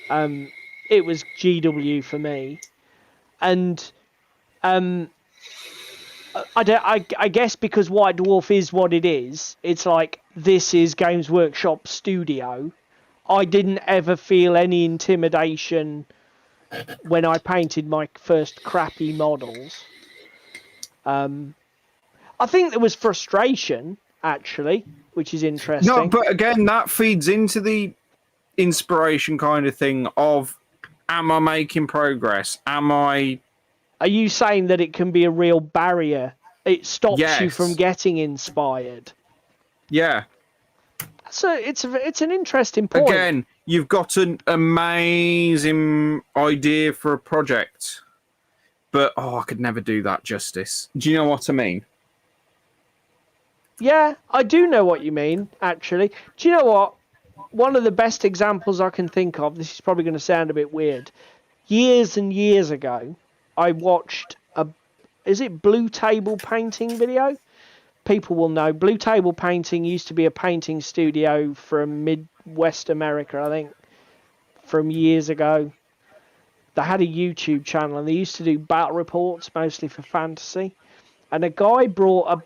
It was GW for me, and I guess because White Dwarf is what it is, it's like, this is Games Workshop Studio. I didn't ever feel any intimidation when I painted my first crappy models. I think there was frustration, actually, which is interesting. No, but again, that feeds into the inspiration kind of thing of, am I making progress? Are you saying that it can be a real barrier? It stops you from Yes. getting inspired. Yeah. So it's an interesting point. Again, you've got an amazing idea for a project, but I could never do that justice. Do you know what I mean? Yeah, I do know what you mean, actually. Do you know what? One of the best examples I can think of, this is probably going to sound a bit weird. Years and years ago, I watched is it Blue Table painting video? People will know. Blue Table Painting used to be a painting studio from Midwest America, I think, from years ago. They had a YouTube channel and they used to do battle reports, mostly for fantasy. And a guy brought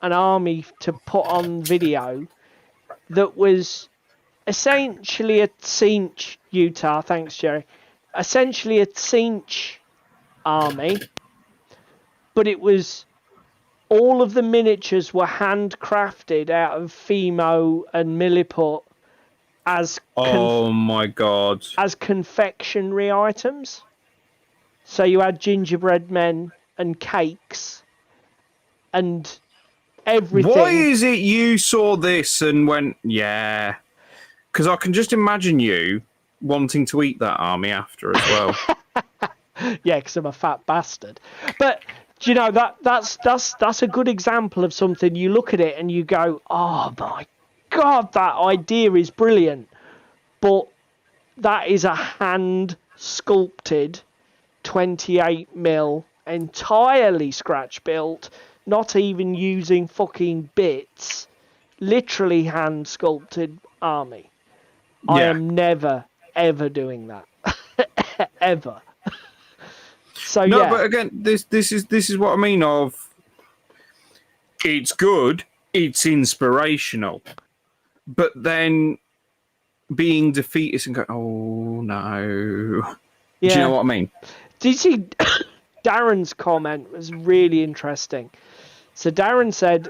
an army to put on video that was essentially a Tzeentch, Utah, thanks Jerry, essentially a Tzeentch army, but it was all of the miniatures were handcrafted out of Fimo and Milliput as my god, as confectionery items. So you had gingerbread men and cakes and everything. Why is it you saw this and went, yeah? Because I can just imagine you wanting to eat that army after as well. Yeah, because I'm a fat bastard. But do you know that's a good example of something. You look at it and you go, oh my god, that idea is brilliant. But that is a hand sculpted 28mm, entirely scratch built, not even using fucking bits, literally hand sculpted army. Yeah. I am never ever doing that. Ever. So no, yeah. But again, this is what I mean of, it's good, it's inspirational, but then being defeatist and go, oh no. Yeah. Do you know what I mean? Did you see Darren's comment was really interesting. So Darren said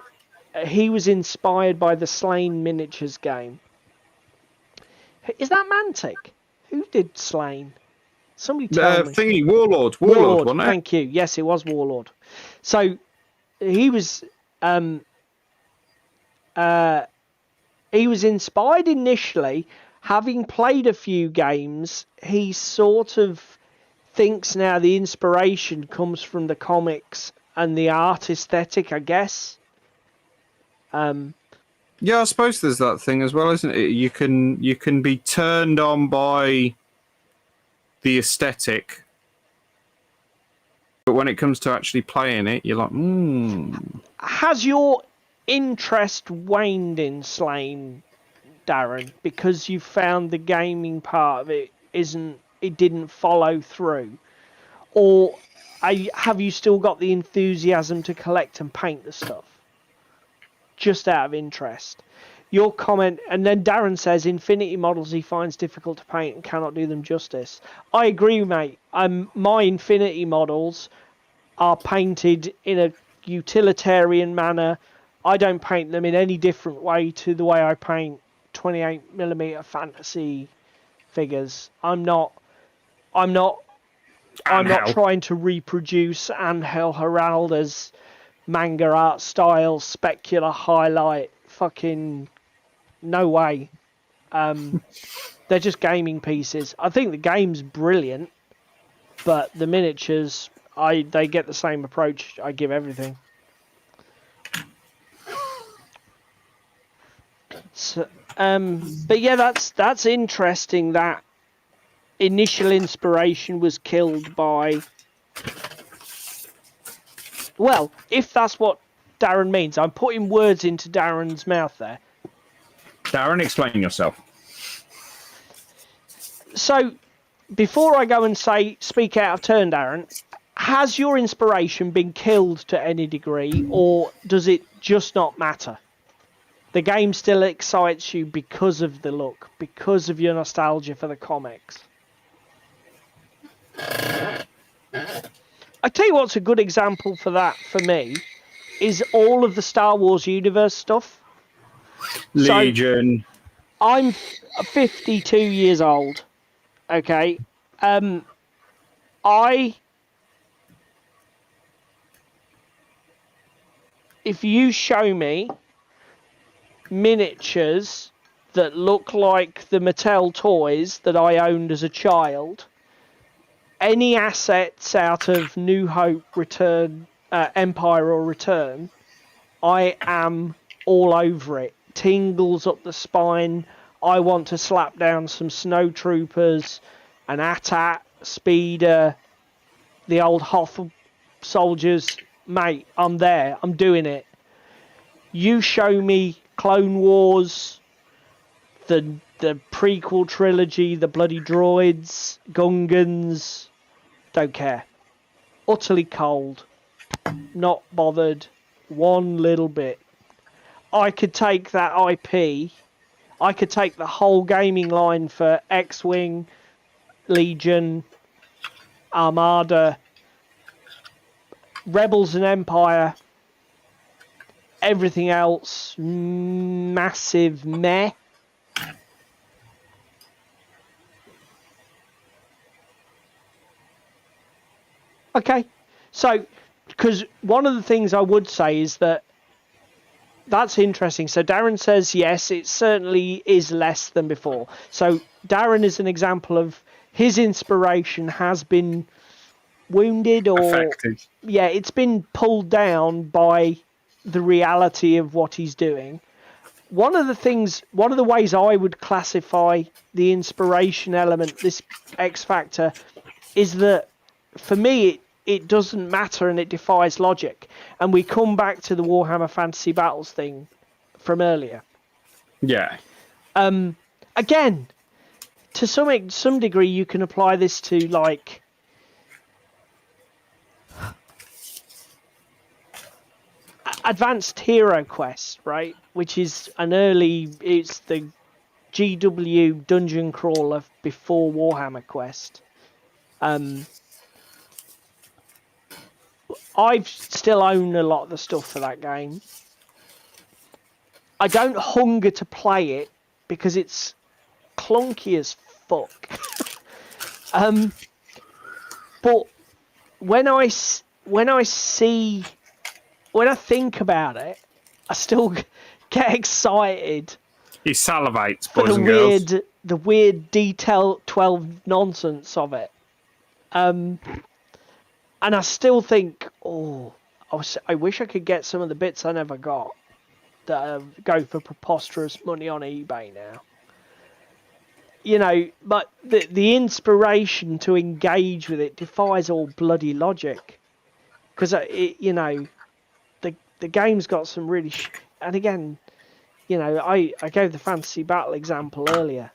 he was inspired by the Slain miniatures game. Is that Mantic? Who did Slain? Somebody tell me. Thingy, Warlord, wasn't it? Thank you. Yes, it was Warlord. So he was inspired initially, having played a few games. He sort of thinks now the inspiration comes from the comics and the art aesthetic, I guess. Yeah, I suppose there's that thing as well, isn't it? You can be turned on by the aesthetic, but when it comes to actually playing it, you're like, Has your interest waned in Slain, Darren, because you found the gaming part of it didn't follow through? Or have you still got the enthusiasm to collect and paint the stuff? Just out of interest. Your comment, and then Darren says Infinity models he finds difficult to paint and cannot do them justice. I agree, mate. My Infinity models are painted in a utilitarian manner. I don't paint them in any different way to the way I paint 28mm fantasy figures. I'm not trying to reproduce Angel Heralda's manga art style, specular highlight, fucking no way. They're just gaming pieces. I think the game's brilliant, but the miniatures, they get the same approach I give everything. So, but yeah, that's interesting that initial inspiration was killed by... Well, if that's what Darren means, I'm putting words into Darren's mouth there. Darren, explain yourself. So, before I go and speak out of turn, Darren, has your inspiration been killed to any degree, or does it just not matter? The game still excites you because of the look, because of your nostalgia for the comics. I tell you what's a good example for that for me is all of the Star Wars universe stuff. Legion. So, I'm 52 years old. Okay. If you show me miniatures that look like the Mattel toys that I owned as a child, any assets out of New Hope, Return, Empire or Return, I am all over it. Tingles up the spine. I want to slap down some snow troopers, an AT-AT, speeder, the old Hoth soldiers. Mate, I'm there. I'm doing it. You show me Clone Wars, the prequel trilogy, the bloody droids, Gungans, don't care. Utterly cold. Not bothered one little bit. I could take that IP. I could take the whole gaming line for X-Wing, Legion, Armada, Rebels and Empire, everything else, massive meh. Okay, so, because one of the things I would say is that's interesting. So Darren says, yes, it certainly is less than before. So Darren is an example of his inspiration has been wounded or... affected. Yeah, it's been pulled down by the reality of what he's doing. One of the ways I would classify the inspiration element, this X factor, is that for me it doesn't matter and it defies logic. And we come back to the Warhammer Fantasy Battles thing from earlier. Yeah. Again, to some degree, you can apply this to like Advanced Hero Quest, right? Which is it's the GW dungeon crawler before Warhammer Quest. I still own a lot of the stuff for that game. I don't hunger to play it because it's clunky as fuck. But when I think about it, I still get excited. He salivates, for boys and girls. The weird detail 12 nonsense of it. And I still think, I wish I could get some of the bits I never got that go for preposterous money on eBay now. You know, but the inspiration to engage with it defies all bloody logic. Because, the game's got some really... and again, I gave the Fantasy Battle example earlier.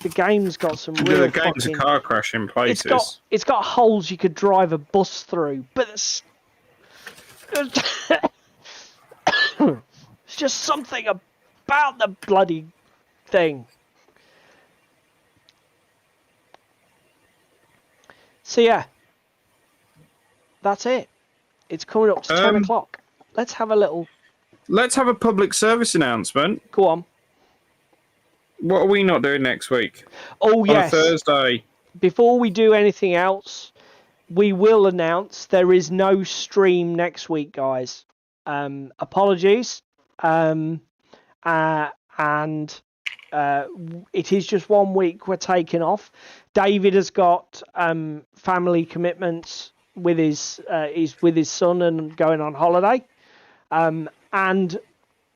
The game's got some real the game's a car crash in places. It's got holes you could drive a bus through, but it's just something about the bloody thing. So yeah, that's it. It's coming up to 10 o'clock. Let's have a public service announcement. Go on. What are we not doing next week? Oh, yes. On a Thursday. Before we do anything else, we will announce there is no stream next week, guys. Apologies. And it is just 1 week we're taking off. David has got family commitments with his son and going on holiday. And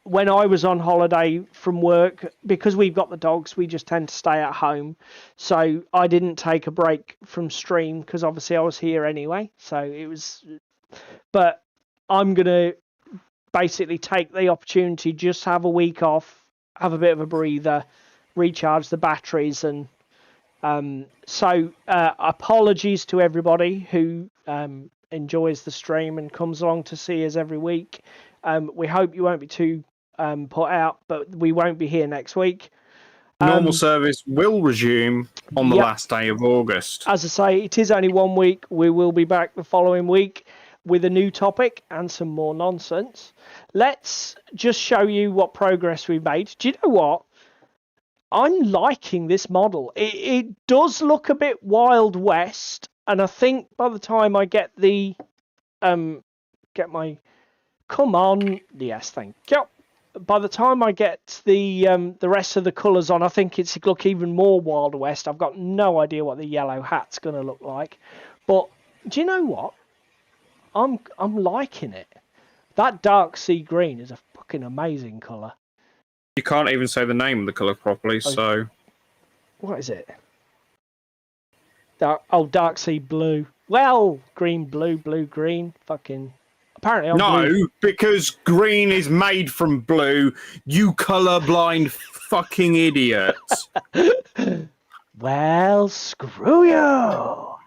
when I was on holiday from work, because we've got the dogs, we just tend to stay at home. So I didn't take a break from stream because obviously I was here anyway. So it was, but I'm going to basically take the opportunity, just have a week off, have a bit of a breather, recharge the batteries. And so apologies to everybody who enjoys the stream and comes along to see us every week. We hope you won't be too put out, but we won't be here next week. Normal service will resume on the last day of August. As I say, it is only 1 week. We will be back the following week. with a new topic and some more nonsense. Let's just show you what progress we've made. Do you know what? I'm liking this model. It does look a bit Wild West, and I think by the time I get the come on, yes, thank you. By the time I get the rest of the colours on, I think it's look even more Wild West. I've got no idea what the yellow hat's going to look like, but do you know what? I'm liking it. That dark sea green is a fucking amazing colour. You can't even say the name of the colour properly, so... What is it? Dark sea blue. Well, green, blue, blue, green. Fucking... Apparently I'm blue. Because green is made from blue, you colourblind fucking idiot. Well, screw you.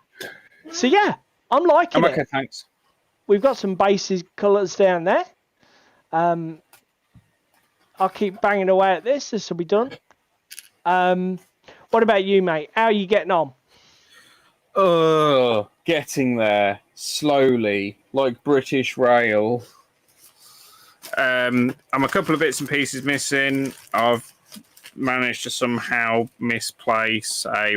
So yeah, I'm liking it. Okay, thanks. We've got some basic colours down there. I'll keep banging away at this. This will be done. What about you, mate? How are you getting on? Getting there slowly, like British Rail. I'm a couple of bits and pieces missing. I've managed to somehow misplace a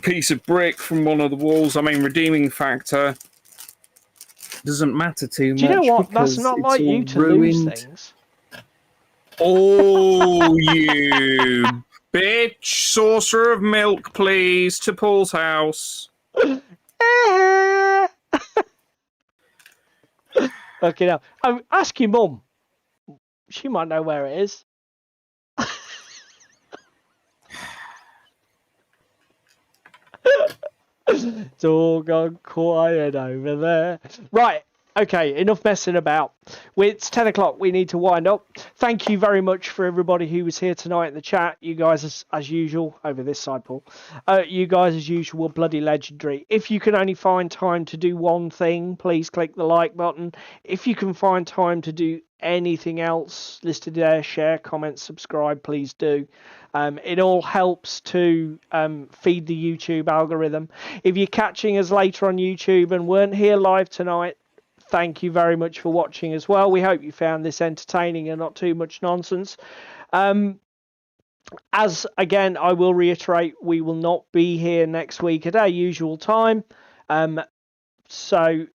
piece of brick from one of the walls. I mean, redeeming factor doesn't matter too much. Do you know what? That's not like you to lose things. Oh, you bitch! Saucer of milk, please, to Paul's house. Okay, now ask your mum. She might know where it is. It's all gone quiet over there. Right. Okay, enough messing about. It's 10 o'clock. We need to wind up. Thank you very much for everybody who was here tonight in the chat. You guys, as usual, over this side, Paul. You guys, as usual, were bloody legendary. If you can only find time to do one thing, please click the like button. If you can find time to do anything else listed there, share, comment, subscribe, please do. It all helps to feed the YouTube algorithm. If you're catching us later on YouTube and weren't here live tonight, thank you very much for watching as well. We hope you found this entertaining and not too much nonsense. As again, I will reiterate, we will not be here next week at our usual time. So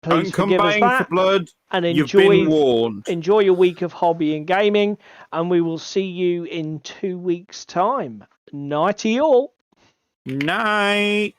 please forgive us that. For blood. And enjoy your week of hobby and gaming. And we will see you in 2 weeks' time. Nighty all. Night.